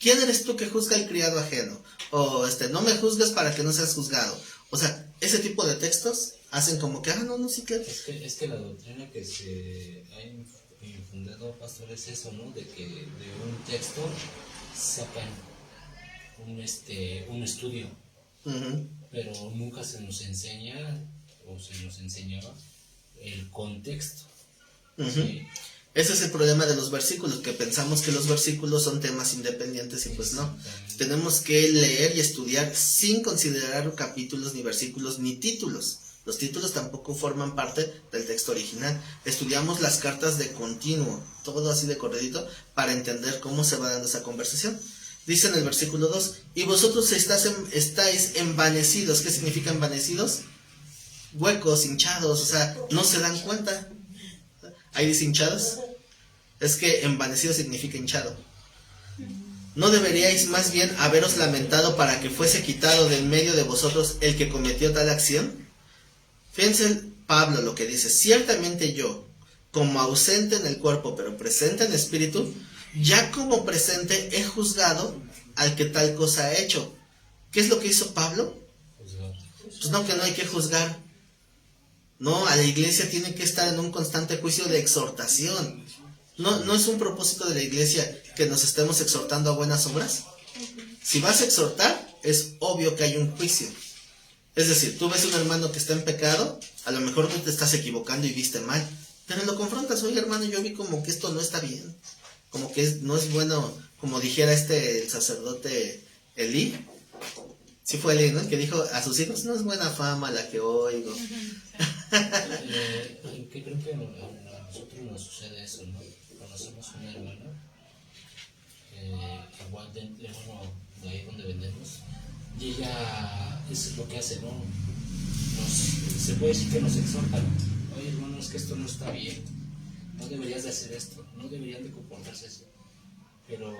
¿Quién eres tú que juzga al criado ajeno? O no me juzgues para que no seas juzgado. O sea, ese tipo de textos hacen como que, no, sí, claro. Es que la doctrina que se ha infundado, pastor, es eso, ¿no? De que de un texto sacan un estudio, pero nunca se nos enseña o se nos enseñaba el contexto. ¿Sí? Ese es el problema de los versículos, que pensamos que los versículos son temas independientes y pues no. Tenemos que leer y estudiar sin considerar capítulos, ni versículos, ni títulos. Los títulos tampoco forman parte del texto original. Estudiamos las cartas de continuo, todo así de corredito, para entender cómo se va dando esa conversación. Dice en el versículo 2, y vosotros estáis envanecidos. ¿Qué significa envanecidos? Huecos, hinchados, o sea, no se dan cuenta. ¿Ahí dice hinchados? Es que envanecido significa hinchado. ¿No deberíais más bien haberos lamentado para que fuese quitado del medio de vosotros el que cometió tal acción? Fíjense Pablo lo que dice: ciertamente yo, como ausente en el cuerpo pero presente en espíritu, ya como presente he juzgado al que tal cosa ha hecho. ¿Qué es lo que hizo Pablo? Pues no, que no hay que juzgar. No, a la iglesia tiene que estar en un constante juicio de exhortación. No es un propósito de la iglesia que nos estemos exhortando a buenas obras. Si vas a exhortar, es obvio que hay un juicio. Es decir, tú ves un hermano que está en pecado, a lo mejor tú te estás equivocando y viste mal, pero lo confrontas: oye hermano, yo vi como que esto no está bien, como que no es bueno, como dijera el sacerdote Elí. Sí fue Elí, ¿no? Que dijo a sus hijos: no es buena fama la que oigo. ¿Qué creo que a nosotros nos sucede eso, ¿no? Conocemos una hermana, igual de ahí donde vendemos, y ella, eso es lo que hace, ¿no? Se puede decir que nos exhorta, ¿no? Oye hermano, es que esto no está bien, no deberías de hacer esto, no deberían de comportarse así. Pero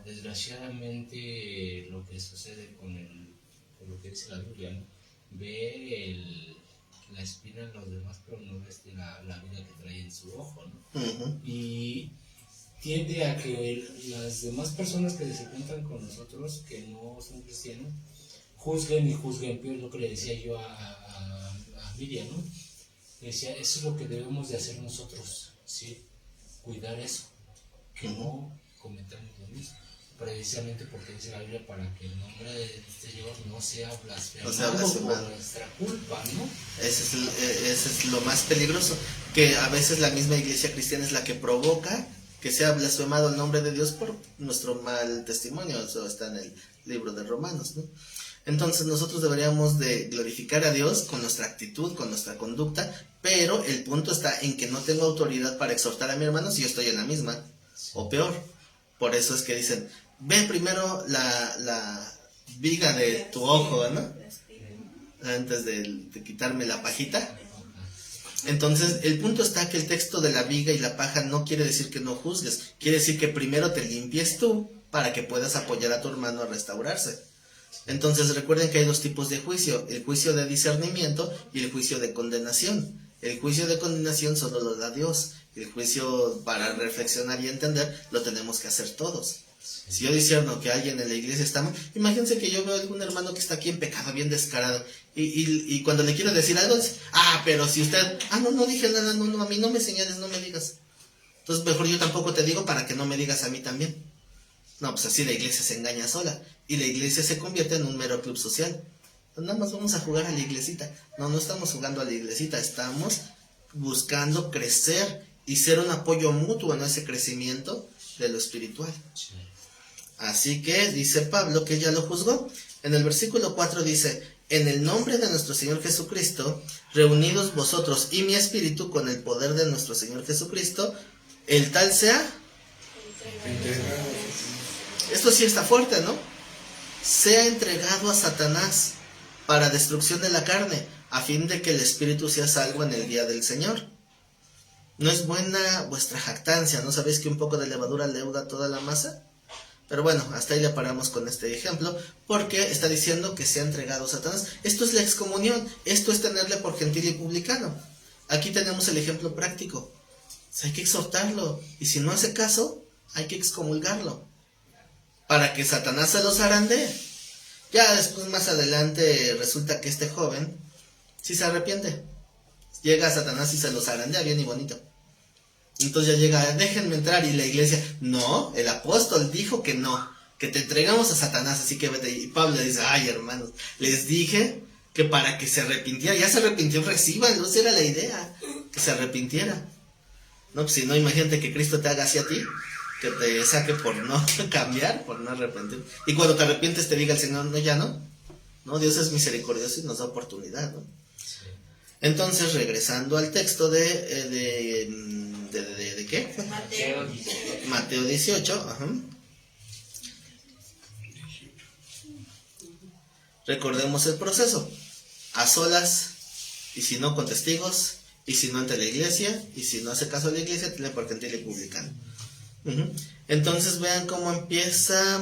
desgraciadamente lo que sucede con lo que dice la Biblia, ¿no? Ve la espina en los demás, pero no ves la vida que trae en su ojo, ¿no? Y tiende a que las demás personas que se encuentran con nosotros, que no son cristianos, juzguen peor. Lo que le decía yo a Miriam, ¿no? Le decía: eso es lo que debemos de hacer nosotros, ¿sí? Cuidar eso, que no cometamos lo mismo. Precisamente porque dice la Biblia: para que el nombre de este Dios no sea blasfemado por nuestra culpa, ¿no? Ese es lo más peligroso, que a veces la misma iglesia cristiana es la que provoca que sea blasfemado el nombre de Dios por nuestro mal testimonio. Eso está en el libro de Romanos, ¿no? Entonces nosotros deberíamos de glorificar a Dios con nuestra actitud, con nuestra conducta, pero el punto está en que no tengo autoridad para exhortar a mi hermano si yo estoy en la misma, o peor. Por eso es que dicen: ve primero la viga de tu ojo, ¿no? Antes de quitarme la pajita. Entonces, el punto está que el texto de la viga y la paja no quiere decir que no juzgues. Quiere decir que primero te limpies tú para que puedas apoyar a tu hermano a restaurarse. Entonces, recuerden que hay dos tipos de juicio: el juicio de discernimiento y el juicio de condenación. El juicio de condenación solo lo da Dios. El juicio para reflexionar y entender lo tenemos que hacer todos. Si yo discerno que alguien en la iglesia está mal, imagínense que yo veo a algún hermano que está aquí en pecado, bien descarado, y cuando le quiero decir algo, dice: pero si usted, no dije nada, no, a mí no me señales, no me digas. Entonces mejor yo tampoco te digo para que no me digas a mí también. No, pues así la iglesia se engaña sola, y la iglesia se convierte en un mero club social. Nada más vamos a jugar a la iglesita. No estamos jugando a la iglesita, estamos buscando crecer y ser un apoyo mutuo en ese crecimiento de lo espiritual. Sí. Así que dice Pablo que ya lo juzgó. En el versículo 4 dice: en el nombre de nuestro Señor Jesucristo, reunidos vosotros y mi espíritu con el poder de nuestro Señor Jesucristo, el tal sea entregado. Esto sí está fuerte, ¿no? Sea entregado a Satanás para destrucción de la carne, a fin de que el espíritu sea salvo en el día del Señor. No es buena vuestra jactancia, ¿no sabéis que un poco de levadura leuda toda la masa? Pero bueno, hasta ahí le paramos con este ejemplo, porque está diciendo que se ha entregado a Satanás. Esto es la excomunión, esto es tenerle por gentil y publicano. Aquí tenemos el ejemplo práctico. Hay que exhortarlo, y si no hace caso, hay que excomulgarlo, para que Satanás se los zarandee. Ya después, más adelante, resulta que este joven sí se arrepiente. Llega a Satanás y se los zarandea bien y bonito. Entonces ya llega, déjenme entrar, y la iglesia, no, el apóstol dijo que no, que te entregamos a Satanás, así que vete. Y Pablo le dice, ay hermanos, les dije que para que se arrepintiera, ya se arrepintió, recíbanlo, esa era la idea, que se arrepintiera. No, pues si no, imagínate que Cristo te haga así a ti, que te saque por no cambiar, por no arrepentir. Y cuando te arrepientes te diga el Señor, no, ya no. No, Dios es misericordioso y nos da oportunidad, ¿no? Sí. Entonces, regresando al texto ¿de qué? Mateo 18. Mateo 18, ajá. Recordemos el proceso. A solas, y si no con testigos, y si no ante la iglesia, y si no hace caso a la iglesia, tiene por gentil y publicano. Entonces vean cómo empieza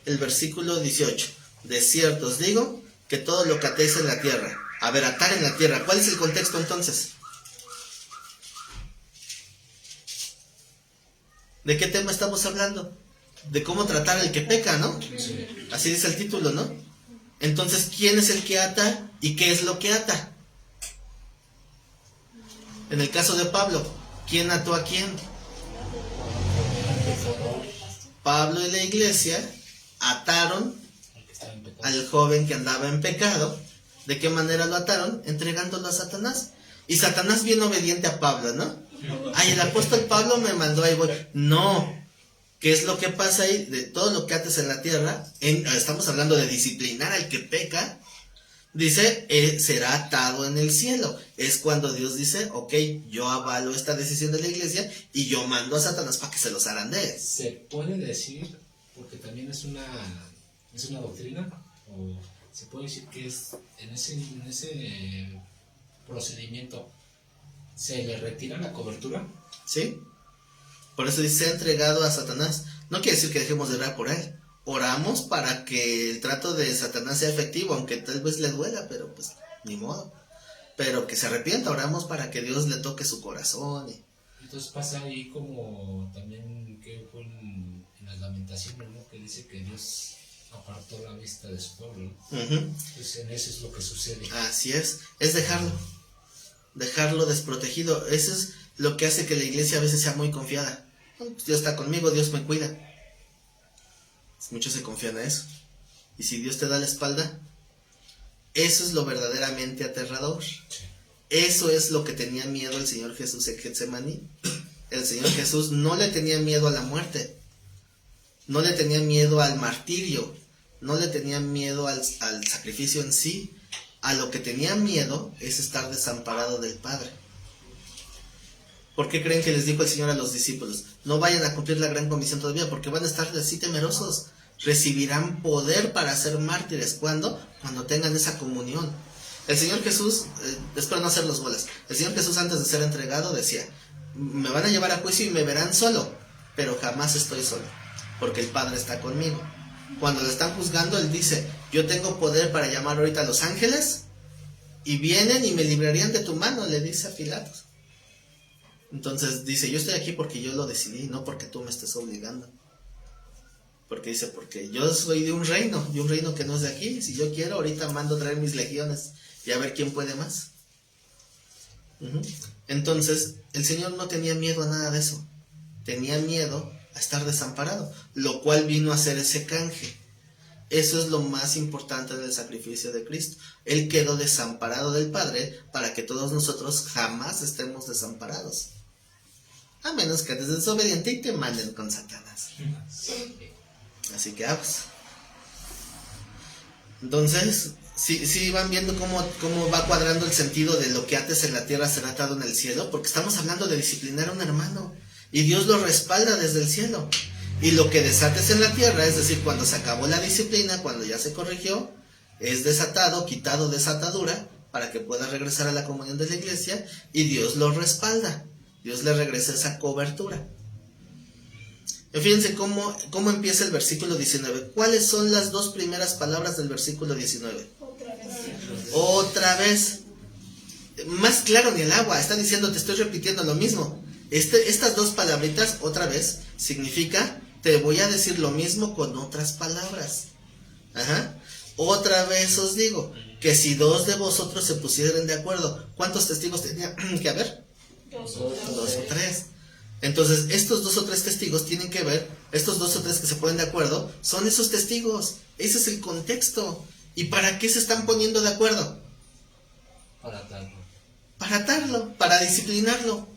el versículo 18. De cierto os digo que todo lo que atéis en la tierra. A ver, atar en la tierra. ¿Cuál es el contexto entonces? ¿De qué tema estamos hablando? De cómo tratar al que peca, ¿no? Sí. Así dice el título, ¿no? Entonces, ¿quién es el que ata y qué es lo que ata? En el caso de Pablo, ¿quién ató a quién? Pablo y la iglesia ataron El que estaba en pecado. al joven que andaba en pecado. ¿De qué manera lo ataron? Entregándolo a Satanás. Y Satanás bien obediente a Pablo, ¿no? Ay, el apóstol Pablo me mandó, ahí voy. No. ¿Qué es lo que pasa ahí? De todo lo que ates en la tierra, estamos hablando de disciplinar al que peca. Dice, será atado en el cielo. Es cuando Dios dice, ok, yo avalo esta decisión de la iglesia y yo mando a Satanás para que se los zarandee. Se puede decir, porque también es una doctrina, o se puede decir que es en ese procedimiento se le retira la cobertura. ¿Sí? Por eso dice, se ha entregado a Satanás. No quiere decir que dejemos de orar por él. Oramos para que el trato de Satanás sea efectivo, aunque tal vez le duela, pero pues ni modo. Pero que se arrepienta, oramos para que Dios le toque su corazón. Entonces pasa ahí como también que fue en las lamentaciones, ¿no? Que dice que Dios apartó la vista de su pueblo, ¿no? Entonces en eso es lo que sucede. Así es dejarlo desprotegido. Eso es lo que hace que la iglesia a veces sea muy confiada. Bueno, pues Dios está conmigo, Dios me cuida. Muchos se confían a eso. Y si Dios te da la espalda, eso es lo verdaderamente aterrador. Eso es lo que tenía miedo el Señor Jesús en Getsemaní. El Señor Jesús no le tenía miedo a la muerte, no le tenía miedo al martirio, no le tenía miedo al sacrificio en sí. A lo que tenía miedo es estar desamparado del Padre. ¿Por qué creen que les dijo el Señor a los discípulos? No vayan a cumplir la gran comisión todavía, porque van a estar así temerosos. Recibirán poder para ser mártires. ¿Cuándo? Cuando tengan esa comunión. El Señor Jesús, espero no hacer los bolas, el Señor Jesús antes de ser entregado decía, me van a llevar a juicio y me verán solo, pero jamás estoy solo, porque el Padre está conmigo. Cuando lo están juzgando, Él dice, yo tengo poder para llamar ahorita a los ángeles, y vienen y me librarían de tu mano, le dice a Pilatos. Entonces dice, yo estoy aquí porque yo lo decidí, no porque tú me estés obligando. Porque dice, porque yo soy de un reino que no es de aquí. Si yo quiero, ahorita mando traer mis legiones y a ver quién puede más. Entonces, el Señor no tenía miedo a nada de eso. Tenía miedo a estar desamparado, lo cual vino a ser ese canje. Eso es lo más importante del sacrificio de Cristo. Él quedó desamparado del Padre para que todos nosotros jamás estemos desamparados. A menos que eres desobediente y te manden con Satanás. Así que vamos. Entonces, sí van viendo cómo va cuadrando el sentido de lo que ates en la tierra será atado en el cielo, porque estamos hablando de disciplinar a un hermano y Dios lo respalda desde el cielo. Y lo que desates en la tierra, es decir, cuando se acabó la disciplina, cuando ya se corrigió, es desatado, quitado de esa atadura para que pueda regresar a la comunión de la iglesia, y Dios lo respalda. Dios le regresa esa cobertura. Fíjense cómo empieza el versículo 19. ¿Cuáles son las dos primeras palabras del versículo 19? Otra vez. Más claro ni el agua. Está diciendo, te estoy repitiendo lo mismo. Estas dos palabritas, otra vez, significa, te voy a decir lo mismo con otras palabras. Ajá. Otra vez os digo, que si dos de vosotros se pusieran de acuerdo, ¿cuántos testigos tenía que haber? Dos o tres. Entonces, estos 2 o 3 testigos tienen que ver, estos 2 o 3 que se ponen de acuerdo, son esos testigos. Ese es el contexto. ¿Y para qué se están poniendo de acuerdo? Para atarlo. Para atarlo, para disciplinarlo.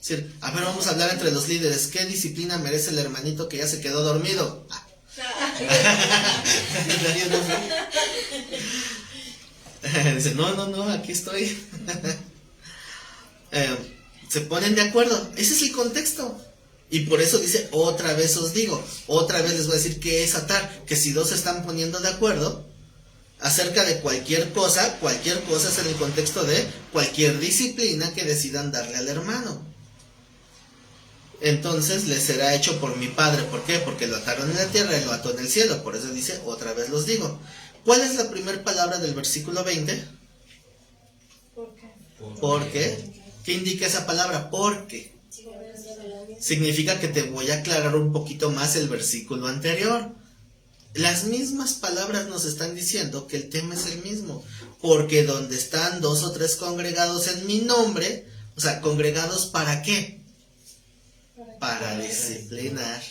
Es decir, a ver, vamos a hablar entre los líderes. ¿Qué disciplina merece el hermanito que ya se quedó dormido? Dice, no, aquí estoy. Se ponen de acuerdo. Ese es el contexto. Y por eso dice, otra vez os digo. Otra vez les voy a decir qué es atar. Que si dos se están poniendo de acuerdo acerca de cualquier cosa es en el contexto de cualquier disciplina que decidan darle al hermano. Entonces les será hecho por mi Padre. ¿Por qué? Porque lo ataron en la tierra y lo ató en el cielo. Por eso dice, otra vez los digo. ¿Cuál es la primera palabra del versículo 20? ¿Por qué? ¿Qué indica esa palabra? Porque significa que te voy a aclarar un poquito más el versículo anterior. Las mismas palabras nos están diciendo que el tema es el mismo. Porque donde están 2 o 3 congregados en mi nombre, o sea, ¿congregados para qué? Para disciplinar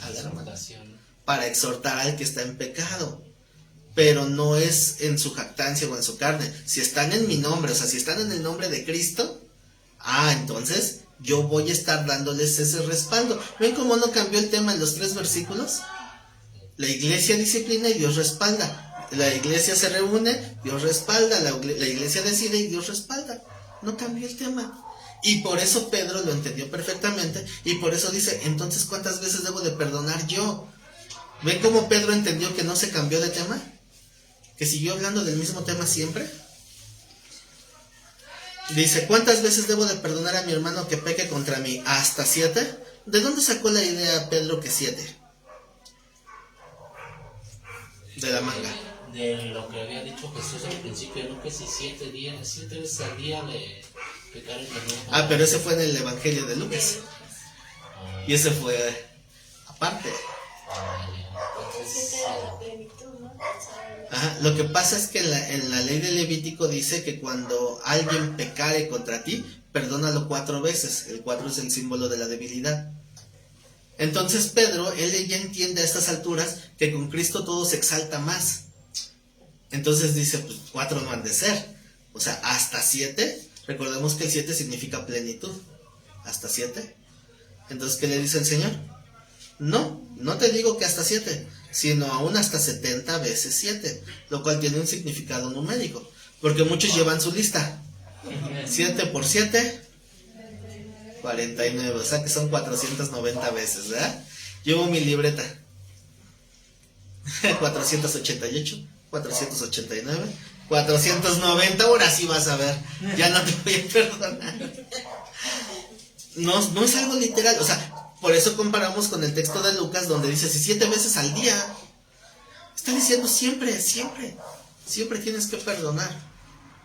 al hermano, para exhortar al que está en pecado. Pero no es en su jactancia o en su carne. Si están en mi nombre, o sea, si están en el nombre de Cristo, entonces yo voy a estar dándoles ese respaldo. ¿Ven cómo no cambió el tema en los 3 versículos? La iglesia disciplina y Dios respalda. La iglesia se reúne, Dios respalda. La iglesia decide y Dios respalda. No cambió el tema. Y por eso Pedro lo entendió perfectamente. Y por eso dice, entonces ¿cuántas veces debo de perdonar yo? ¿Ven cómo Pedro entendió que no se cambió de tema? ¿Que siguió hablando del mismo tema siempre? Dice, ¿cuántas veces debo de perdonar a mi hermano que peque contra mí? ¿Hasta 7? ¿De dónde sacó la idea Pedro que 7? De la manga. De lo que había dicho Jesús al principio, ¿no? Que si 7 veces al día le pecar el hermano. Pero ese fue en el Evangelio de Lucas. Y ese fue aparte. Lo que pasa es que en la ley de Levítico dice que cuando alguien pecare contra ti, perdónalo 4 veces. El 4 es el símbolo de la debilidad. Entonces Pedro, él ya entiende a estas alturas que con Cristo todo se exalta más. Entonces dice, pues 4 no han de ser. O sea, hasta 7. Recordemos que el 7 significa plenitud. Hasta 7. Entonces, ¿qué le dice el Señor? No te digo que hasta 7, sino aún hasta 70 veces 7, lo cual tiene un significado numérico, porque muchos llevan su lista. 7 por 7, 49, o sea que son 490 veces, ¿verdad? Llevo mi libreta. 488, 489, 490, ahora sí vas a ver, ya no te voy a perdonar. No es algo literal, o sea, por eso comparamos con el texto de Lucas donde dice, si 7 veces al día, está diciendo siempre tienes que perdonar.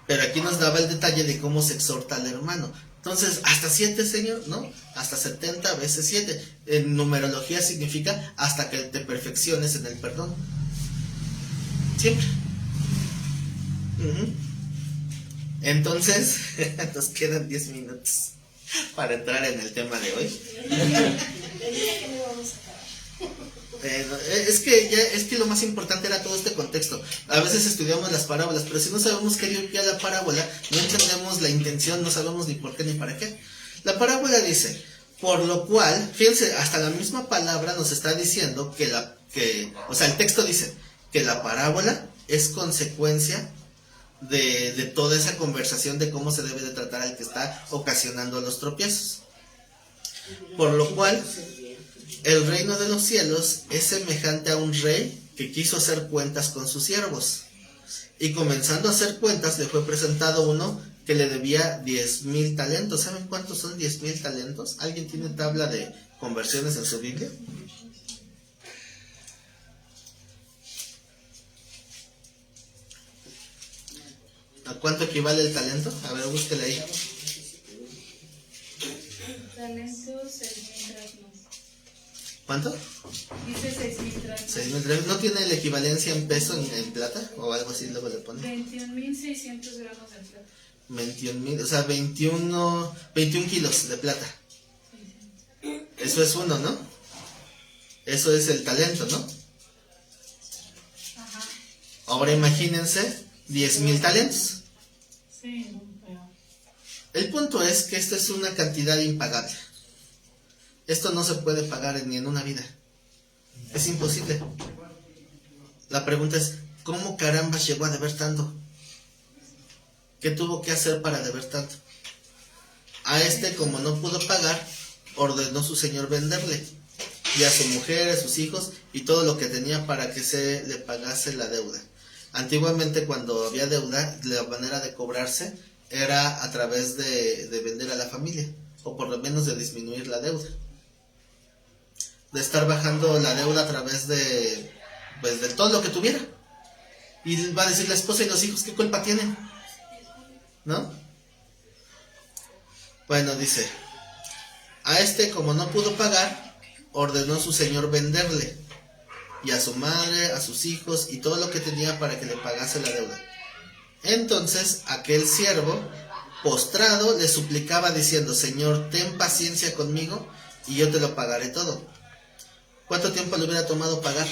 Pero aquí nos daba el detalle de cómo se exhorta al hermano. Entonces, hasta 7, Señor, ¿no? Hasta 70 veces 7. En numerología significa hasta que te perfecciones en el perdón. Siempre. Entonces, nos quedan 10 minutos para entrar en el tema de hoy. Es que lo más importante era todo este contexto. A veces estudiamos las parábolas, pero si no sabemos qué dio pie a la parábola, no entendemos la intención, no sabemos ni por qué ni para qué. La parábola dice, por lo cual, fíjense, hasta la misma palabra nos está diciendo o sea, el texto dice que la parábola es consecuencia de toda esa conversación de cómo se debe de tratar al que está ocasionando los tropiezos. Por lo cual, el reino de los cielos es semejante a un rey que quiso hacer cuentas con sus siervos. Y comenzando a hacer cuentas, le fue presentado uno que le debía 10,000 talentos. ¿Saben cuántos son 10,000 talentos? ¿Alguien tiene tabla de conversiones en su Biblia? ¿A cuánto equivale el talento? A ver, búsquele ahí. Talentos, 6,000 dracmas. ¿Cuánto? Dice 6,000 dracmas. 6,000 dracmas. ¿No tiene la equivalencia en peso en plata? O algo así, luego le pone. 21,600 gramos de plata. 21,000, o sea, 21 kilos de plata. Eso es uno, ¿no? Eso es el talento, ¿no? Ajá. Ahora imagínense 10,000 talentos. Sí, pero... El punto es que esta es una cantidad impagable. Esto no se puede pagar ni en una vida. Es imposible. La pregunta es, ¿cómo carambas llegó a deber tanto? ¿Qué tuvo que hacer para deber tanto? A este, como no pudo pagar, ordenó su señor venderle, y a su mujer, a sus hijos, y todo lo que tenía para que se le pagase la deuda. Antiguamente, cuando había deuda, la manera de cobrarse era a través de vender a la familia, o por lo menos de disminuir la deuda. De estar bajando la deuda a través de todo lo que tuviera. Y va a decir la esposa y los hijos, ¿qué culpa tienen? ¿No? Bueno, dice, a este, como no pudo pagar, ordenó su señor venderle, y a su madre, a sus hijos, y todo lo que tenía para que le pagase la deuda. Entonces aquel siervo, postrado, le suplicaba diciendo, Señor, ten paciencia conmigo, y yo te lo pagaré todo. ¿Cuánto tiempo le hubiera tomado pagar?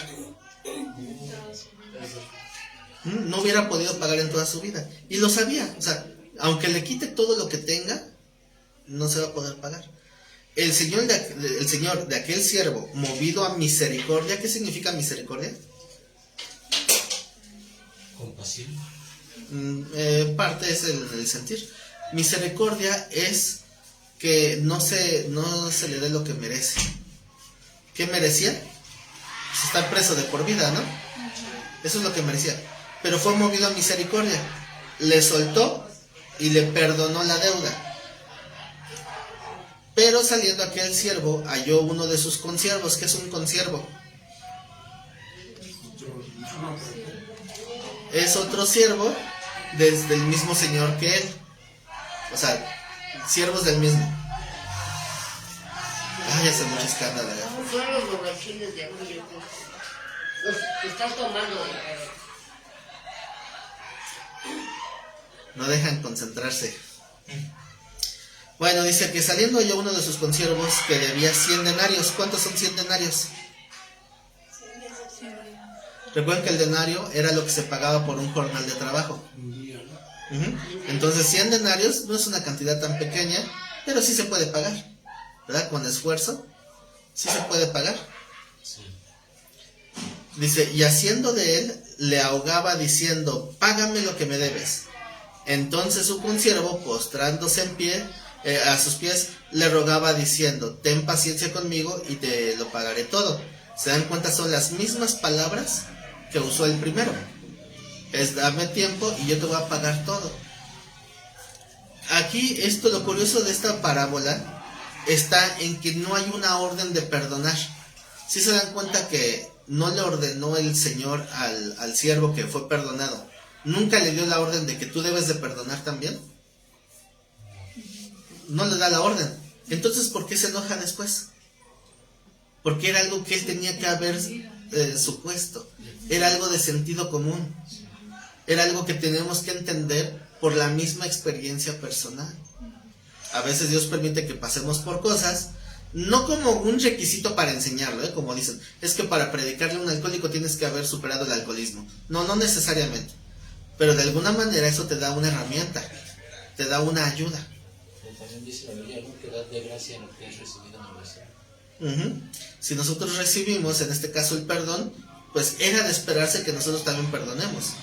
No hubiera podido pagar en toda su vida. Y lo sabía, o sea, aunque le quite todo lo que tenga, no se va a poder pagar. El señor de aquel siervo, movido a misericordia. ¿Qué significa misericordia? Compasión. Parte es el sentir. Misericordia es que no se le dé lo que merece. ¿Qué merecía? Pues estar preso de por vida, ¿no? Eso es lo que merecía. Pero fue movido a misericordia. Le soltó y le perdonó la deuda. Pero saliendo aquel siervo, halló uno de sus consiervos. ¿Qué es un consiervo? Es otro siervo desde el mismo señor que él. O sea, siervos del mismo. Ay, hace mucha escándalo. Son los borrachines de aquí, los que están tomando. No dejan concentrarse. Bueno, dice que saliendo halló uno de sus consiervos que debía 100 denarios. ¿Cuántos son 100 denarios? Recuerden que el denario era lo que se pagaba por un jornal de trabajo. Entonces 100 denarios no es una cantidad tan pequeña, pero sí se puede pagar, ¿verdad? Con esfuerzo, sí se puede pagar. Dice, y haciendo de él, le ahogaba diciendo, págame lo que me debes. Entonces su consiervo, postrándose en pie, a sus pies, le rogaba diciendo, ten paciencia conmigo y te lo pagaré todo. ¿Se dan cuenta? Son las mismas palabras que usó el primero. Es dame tiempo y yo te voy a pagar todo. Aquí lo curioso de esta parábola está en que no hay una orden de perdonar. ¿Sí se dan cuenta que no le ordenó el Señor al siervo que fue perdonado? ¿Nunca le dio la orden de que tú debes de perdonar también? No le da la orden. Entonces, ¿por qué se enoja después? Porque era algo que él tenía que haber supuesto. Era algo de sentido común. Era algo que tenemos que entender por la misma experiencia personal. A veces Dios permite que pasemos por cosas, no como un requisito para enseñarlo, como dicen, es que para predicarle a un alcohólico tienes que haber superado el alcoholismo. No, no necesariamente. Pero de alguna manera eso te da una herramienta, te da una ayuda. Pero también dice la Biblia, ¿no? Que dad de gracia en lo que es recibido en la gracia. Si nosotros recibimos, en este caso, el perdón, pues era de esperarse que nosotros también perdonemos.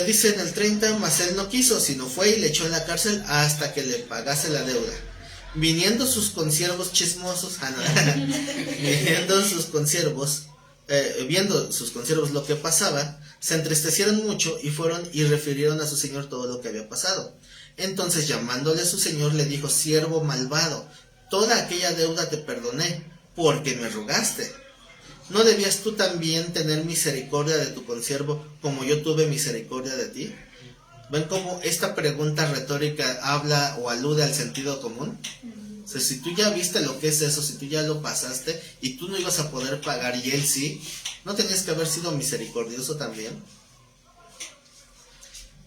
Dice en el 30, mas él no quiso, sino fue y le echó en la cárcel hasta que le pagase la deuda. Viniendo sus consiervos chismosos, viniendo sus consiervos, viendo sus consiervos lo que pasaba, se entristecieron mucho y fueron y refirieron a su señor todo lo que había pasado. Entonces, llamándole a su señor, le dijo: siervo malvado, toda aquella deuda te perdoné, porque me rogaste. ¿No debías tú también tener misericordia de tu consiervo, como yo tuve misericordia de ti? ¿Ven cómo esta pregunta retórica habla o alude al sentido común? O sea, si tú ya viste lo que es eso, si tú ya lo pasaste y tú no ibas a poder pagar y él sí, ¿no tenías que haber sido misericordioso también?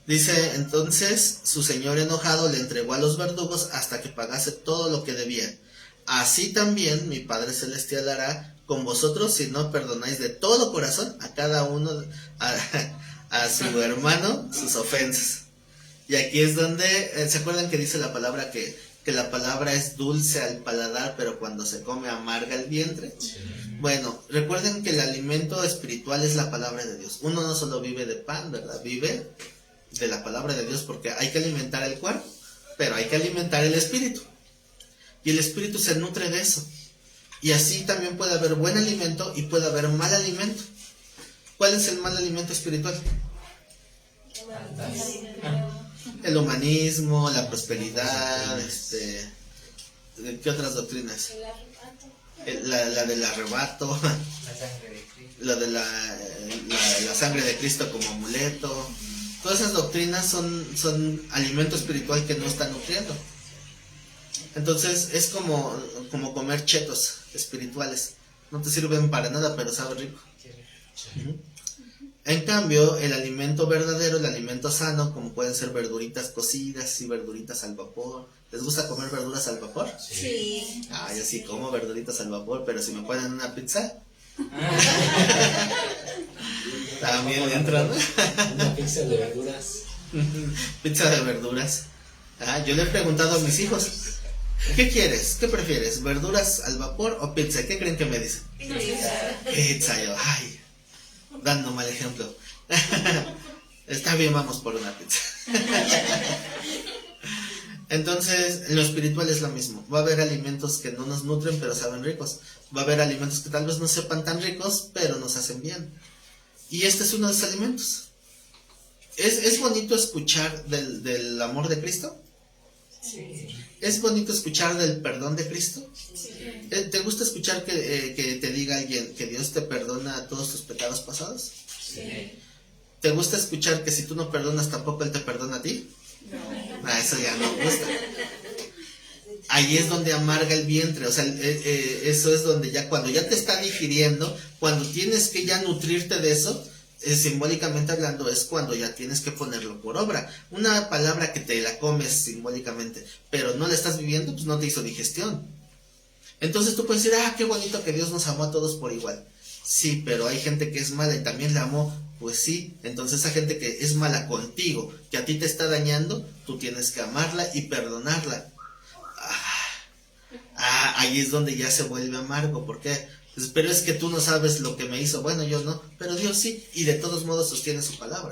Dice: entonces su señor enojado le entregó a los verdugos hasta que pagase todo lo que debía. Así también mi Padre Celestial hará con vosotros si no perdonáis de todo corazón a cada uno, a su hermano, sus ofensas. Y aquí es donde, ¿se acuerdan que dice la palabra que la palabra es dulce al paladar, pero cuando se come amarga el vientre? Sí. Bueno, recuerden que el alimento espiritual es la palabra de Dios. Uno no solo vive de pan, ¿verdad? Vive de la palabra de Dios, porque hay que alimentar el cuerpo, pero hay que alimentar el espíritu. Y el espíritu se nutre de eso. Y así también puede haber buen alimento y puede haber mal alimento. ¿Cuál es el mal alimento espiritual? El humanismo, la prosperidad, ¿qué otras doctrinas? La del arrebato, La sangre de Cristo. la de la sangre de Cristo como amuleto. Todas esas doctrinas son alimento espiritual que no están nutriendo. Entonces es como comer chetos espirituales. No te sirven para nada, pero sabe rico. Ujú. En cambio, el alimento verdadero, el alimento sano, como pueden ser verduritas cocidas y verduritas al vapor. ¿Les gusta comer verduras al vapor? Sí. Ah, yo sí como verduritas al vapor, pero si me ponen una pizza, también le entra, ¿no? Una pizza de verduras. Pizza de verduras. Ah, yo le he preguntado a mis hijos: ¿qué quieres? ¿Qué prefieres? ¿Verduras al vapor o pizza? ¿Qué creen que me dicen? Pizza. Yo, ay, dando mal ejemplo. Está bien, vamos por una pizza. Entonces, lo espiritual es lo mismo. Va a haber alimentos que no nos nutren, pero saben ricos. Va a haber alimentos que tal vez no sepan tan ricos, pero nos hacen bien. Y este es uno de esos alimentos. ¿Es bonito escuchar del amor de Cristo? Sí. ¿Es bonito escuchar del perdón de Cristo? ¿Te gusta escuchar que te diga alguien que Dios te perdona todos tus pecados pasados? Sí. ¿Te gusta escuchar que si tú no perdonas tampoco Él te perdona a ti? Ah, eso ya no gusta. Ahí es donde amarga el vientre, o sea, eso es donde ya cuando ya te está digiriendo, cuando tienes que ya nutrirte de eso, simbólicamente hablando, es cuando ya tienes que ponerlo por obra. Una palabra que te la comes simbólicamente, pero no la estás viviendo, pues no te hizo digestión. Entonces tú puedes decir: ah, qué bonito que Dios nos amó a todos por igual. Sí, pero hay gente que es mala y también la amó. Pues sí, entonces esa gente que es mala contigo, que a ti te está dañando, tú tienes que amarla y perdonarla. Ahí es donde ya se vuelve amargo. ¿Por qué? Pues, pero es que tú no sabes lo que me hizo. Bueno, yo no, pero Dios sí, y de todos modos sostiene su palabra,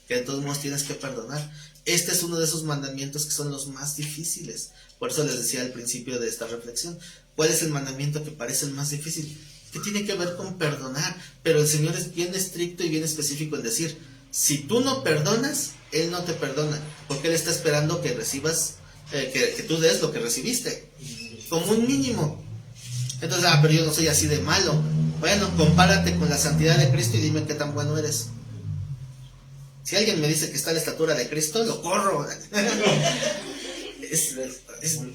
que de todos modos tienes que perdonar. Este es uno de esos mandamientos que son los más difíciles. Por eso les decía al principio de esta reflexión, ¿cuál es el mandamiento que parece el más difícil? Que tiene que ver con perdonar, pero el Señor es bien estricto y bien específico en decir: si tú no perdonas, Él no te perdona, porque Él está esperando que recibas, que tú des lo que recibiste, como un mínimo. Entonces, pero yo no soy así de malo. Bueno, compárate con la santidad de Cristo y dime qué tan bueno eres. Si alguien me dice que está a la estatura de Cristo, lo corro.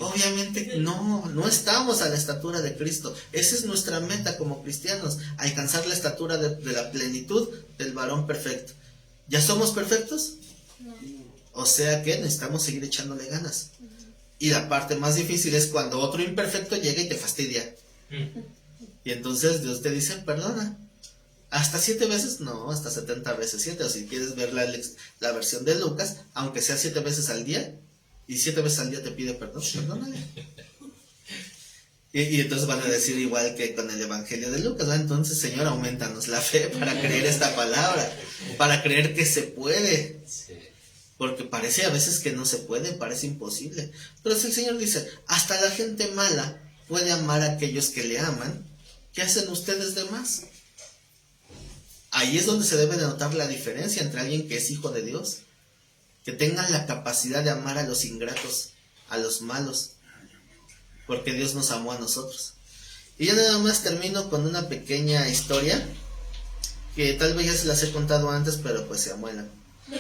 Obviamente no estamos a la estatura de Cristo. Esa es nuestra meta como cristianos: alcanzar la estatura de la plenitud del varón perfecto. ¿Ya somos perfectos? O sea que necesitamos seguir echándole ganas. Y la parte más difícil es cuando otro imperfecto llega y te fastidia. Y entonces Dios te dice: perdona. ¿Hasta 7 veces? No, hasta 70 veces 7. O si quieres ver la versión de Lucas, aunque sea 7 veces al día, y 7 veces al día te pide perdón, perdónale. Y entonces van a decir igual que con el Evangelio de Lucas, ¿no? Entonces, Señor, aumentanos la fe para creer esta palabra, para creer que se puede. Porque parece a veces que no se puede, parece imposible. Pero si el Señor dice: hasta la gente mala puede amar a aquellos que le aman, ¿qué hacen ustedes de más? Ahí es donde se debe de notar la diferencia entre alguien que es hijo de Dios, que tenga la capacidad de amar a los ingratos, a los malos, porque Dios nos amó a nosotros. Y ya nada más termino con una pequeña historia, que tal vez ya se las he contado antes, pero pues se amuelan. De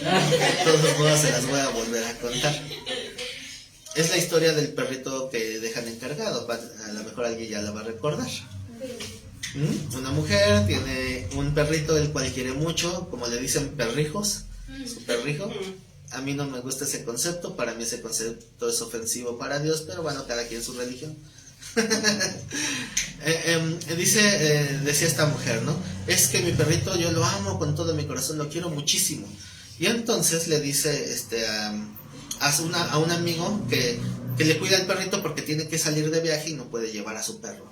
todos modos se las voy a volver a contar. Es la historia del perrito que dejan encargado, a lo mejor alguien ya la va a recordar. Una mujer tiene un perrito el cual quiere mucho, como le dicen perrijos, su perrijo. A mí no me gusta ese concepto, para mí ese concepto es ofensivo para Dios, pero bueno, cada quien su religión. Decía esta mujer, ¿no? Es que mi perrito yo lo amo con todo mi corazón, lo quiero muchísimo. Y entonces le dice a un amigo que le cuida al perrito porque tiene que salir de viaje y no puede llevar a su perro.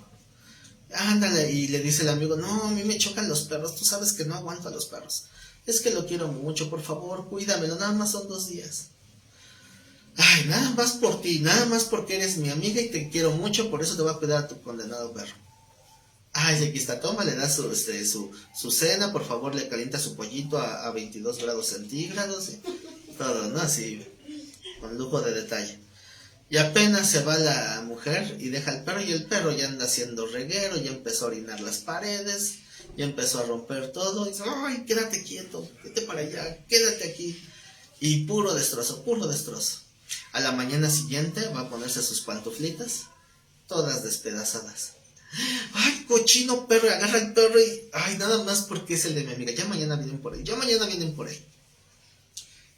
Ándale, y le dice el amigo, no, a mí me chocan los perros, tú sabes que no aguanto a los perros. Es que lo quiero mucho, por favor, cuídamelo, nada más son 2 días. Ay, nada más por ti, nada más porque eres mi amiga y te quiero mucho, por eso te voy a cuidar a tu condenado perro. Ay, aquí está, toma, le da su cena, por favor, le calienta su pollito a 22 grados centígrados, y todo, ¿no? Así, con lujo de detalle. Y apenas se va la mujer y deja al perro, y el perro ya anda haciendo reguero, ya empezó a orinar las paredes, ya empezó a romper todo, y dice, ay, quédate quieto, vete para allá, quédate aquí. Y puro destrozo, puro destrozo. A la mañana siguiente va a ponerse sus pantuflitas, todas despedazadas. Ay, cochino perro, y agarra el perro y, ay, nada más porque es el de mi amiga, ya mañana vienen por él, ya mañana vienen por él.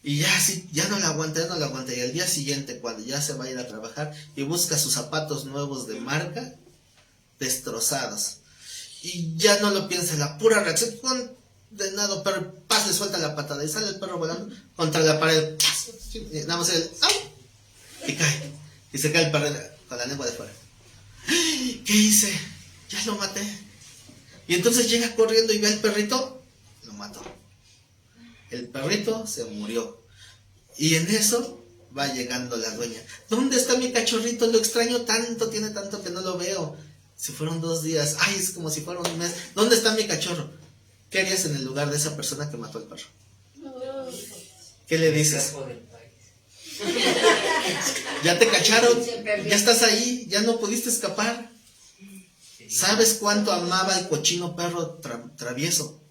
Y ya sí, ya no la aguanta. Y al día siguiente, cuando ya se va a ir a trabajar y busca sus zapatos nuevos de marca, destrozados. Y ya no lo piensa, la pura reacción, condenado perro, paz, le suelta la patada y sale el perro volando contra la pared. Nada más el ¡au! Y cae. Y se cae el perro con la lengua de fuera. ¿Qué hice? Ya lo maté. Y entonces llega corriendo y ve al perrito, lo mató. El perrito se murió. Y en eso va llegando la dueña. ¿Dónde está mi cachorrito? Lo extraño tanto, tiene tanto que no lo veo. Si fueron 2 días, ay, es como si fuera un mes. ¿Dónde está mi cachorro? ¿Qué harías en el lugar de esa persona que mató al perro? ¿Qué le dices? Ya te cacharon, ya estás ahí, ya no pudiste escapar. ¿Sabes cuánto amaba el cochino perro travieso?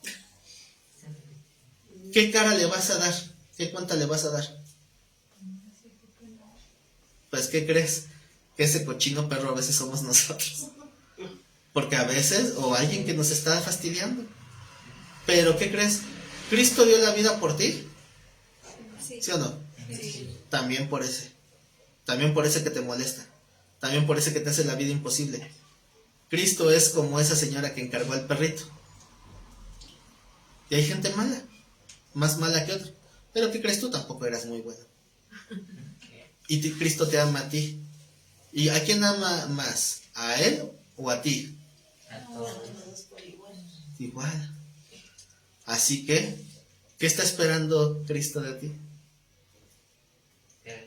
¿Qué cara le vas a dar? ¿Qué cuenta le vas a dar? Pues, ¿qué crees? Que ese cochino perro a veces somos nosotros. Porque a veces, o alguien que nos está fastidiando. Pero, ¿qué crees? ¿Cristo dio la vida por ti? ¿Sí o no? Sí. También por ese que te molesta, también por ese que te hace la vida imposible. Cristo es como esa señora que encargó al perrito. Y hay gente mala, más mala que otra. Pero ¿qué crees tú? Tampoco eras muy bueno. Y Cristo te ama a ti. ¿Y a quién ama más? ¿A él o a ti? A todos. Igual. Así que, ¿qué está esperando Cristo de ti?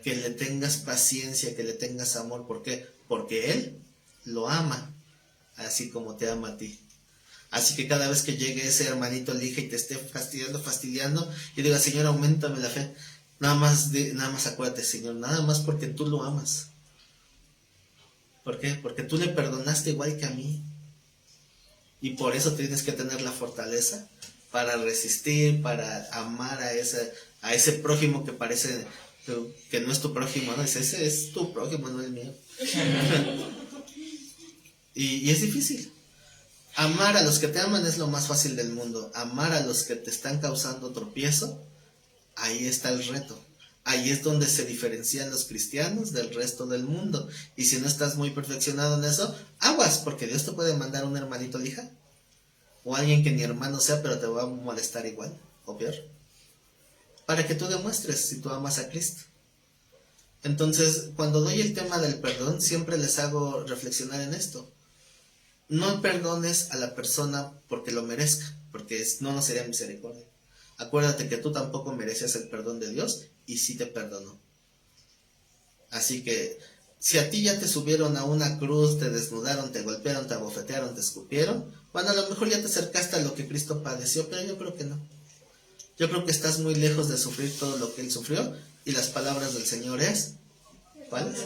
Que le tengas paciencia, que le tengas amor. ¿Por qué? Porque Él lo ama, así como te ama a ti. Así que cada vez que llegue ese hermanito lija y te esté fastidiando, y diga, Señor, auméntame la fe. Nada más acuérdate, Señor, nada más porque tú lo amas. ¿Por qué? Porque tú le perdonaste igual que a mí. Y por eso tienes que tener la fortaleza para resistir, para amar a ese prójimo que parece que no es tu prójimo, ¿no? Ese es tu prójimo, no el mío. y es difícil. Amar a los que te aman es lo más fácil del mundo. Amar a los que te están causando tropiezo, ahí está el reto. Ahí es donde se diferencian los cristianos del resto del mundo. Y si no estás muy perfeccionado en eso, aguas, porque Dios te puede mandar un hermanito lija, o alguien que ni hermano sea, pero te va a molestar igual, o peor, para que tú demuestres si tú amas a Cristo. Entonces, cuando doy el tema del perdón, siempre les hago reflexionar en esto. No perdones a la persona porque lo merezca, porque no sería misericordia. Acuérdate que tú tampoco mereces el perdón de Dios, y sí te perdonó. Así que, si a ti ya te subieron a una cruz, te desnudaron, te golpearon, te abofetearon, te escupieron, Bueno, a lo mejor ya te acercaste a lo que Cristo padeció, pero yo creo que no. Yo creo que estás muy lejos de sufrir todo lo que Él sufrió, y las palabras del Señor es, ¿cuáles?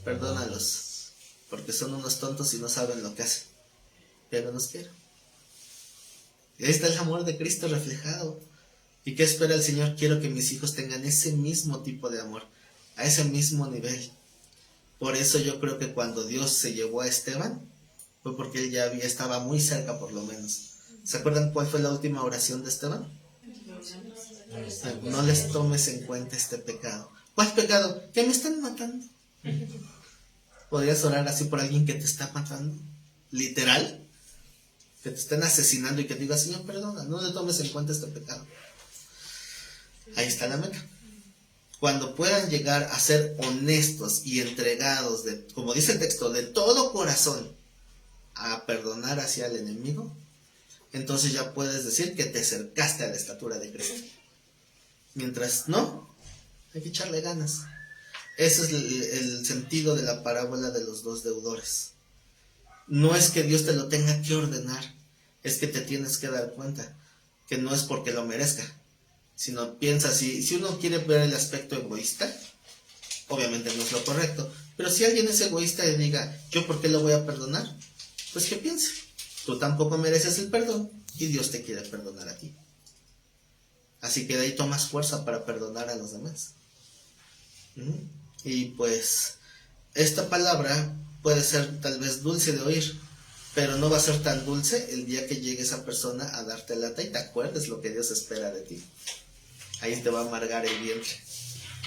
Perdónalos, porque son unos tontos y no saben lo que hacen, pero los quiero. Y ahí está el amor de Cristo reflejado. ¿Y qué espera el Señor? Quiero que mis hijos tengan ese mismo tipo de amor, a ese mismo nivel. Por eso yo creo que cuando Dios se llevó a Esteban, fue porque él ya estaba muy cerca por lo menos. ¿Se acuerdan cuál fue la última oración de Esteban? No les tomes en cuenta este pecado. ¿Cuál pecado? Que me están matando. ¿Podrías orar así por alguien que te está matando? ¿Literal? Que te estén asesinando y que te diga, Señor, perdona, no le tomes en cuenta este pecado. Ahí está la meta. Cuando puedan llegar a ser honestos y entregados, como dice el texto, de todo corazón, a perdonar hacia el enemigo, entonces ya puedes decir que te acercaste a la estatura de Cristo. Mientras no, hay que echarle ganas. Ese es el sentido de la parábola de los dos deudores. No es que Dios te lo tenga que ordenar, es que te tienes que dar cuenta que no es porque lo merezca, sino piensa, si uno quiere ver el aspecto egoísta, obviamente no es lo correcto, pero si alguien es egoísta y diga, ¿yo por qué lo voy a perdonar? Pues que piense, tú tampoco mereces el perdón y Dios te quiere perdonar a ti. Así que de ahí tomas fuerza para perdonar a los demás. Y pues esta palabra puede ser tal vez dulce de oír, pero no va a ser tan dulce el día que llegue esa persona a darte lata y te acuerdes lo que Dios espera de ti. Ahí te va a amargar el vientre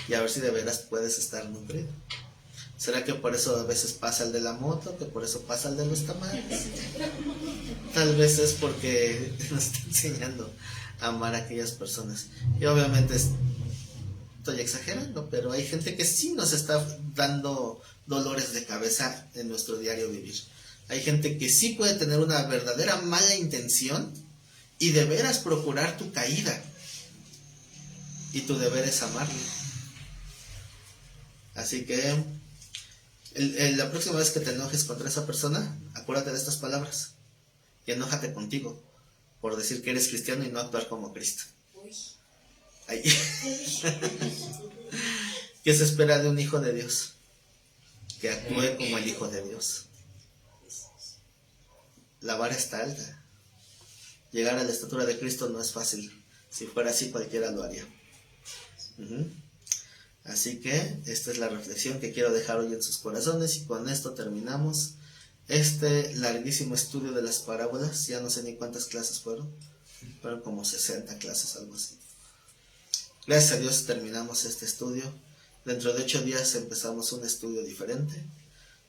y a ver si de veras puedes estar nutrido. ¿Será que por eso a veces pasa el de la moto, que por eso pasa el de los tamales? Tal vez es porque nos está enseñando a amar a aquellas personas. Y obviamente estoy exagerando, pero hay gente que sí nos está dando dolores de cabeza en nuestro diario vivir. Hay gente que sí puede tener una verdadera mala intención y de veras procurar tu caída. Y tu deber es amarle. Así que la próxima vez que te enojes contra esa persona, acuérdate de estas palabras y enójate contigo por decir que eres cristiano y no actuar como Cristo. Ay. ¿Qué se espera de un hijo de Dios? Que actúe como el hijo de Dios. La vara está alta. Llegar a la estatura de Cristo no es fácil. Si fuera así, cualquiera lo haría. Así que esta es la reflexión que quiero dejar hoy en sus corazones, y con esto terminamos este larguísimo estudio de las parábolas. Ya no sé ni cuántas clases fueron como 60 clases, algo así. Gracias a Dios terminamos este estudio. Dentro de 8 días empezamos un estudio diferente.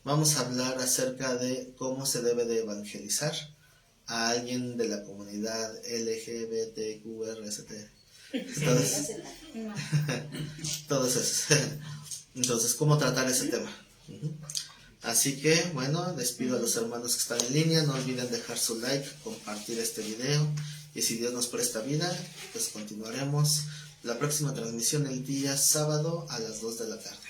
Vamos a hablar acerca de cómo se debe de evangelizar a alguien de la comunidad LGBTQRST. Todos esos. Entonces, ¿cómo tratar ese tema? Así que, bueno, despido a los hermanos que están en línea. No olviden dejar su like, compartir este video. Y si Dios nos presta vida, pues continuaremos la próxima transmisión el día sábado a las 2 de la tarde.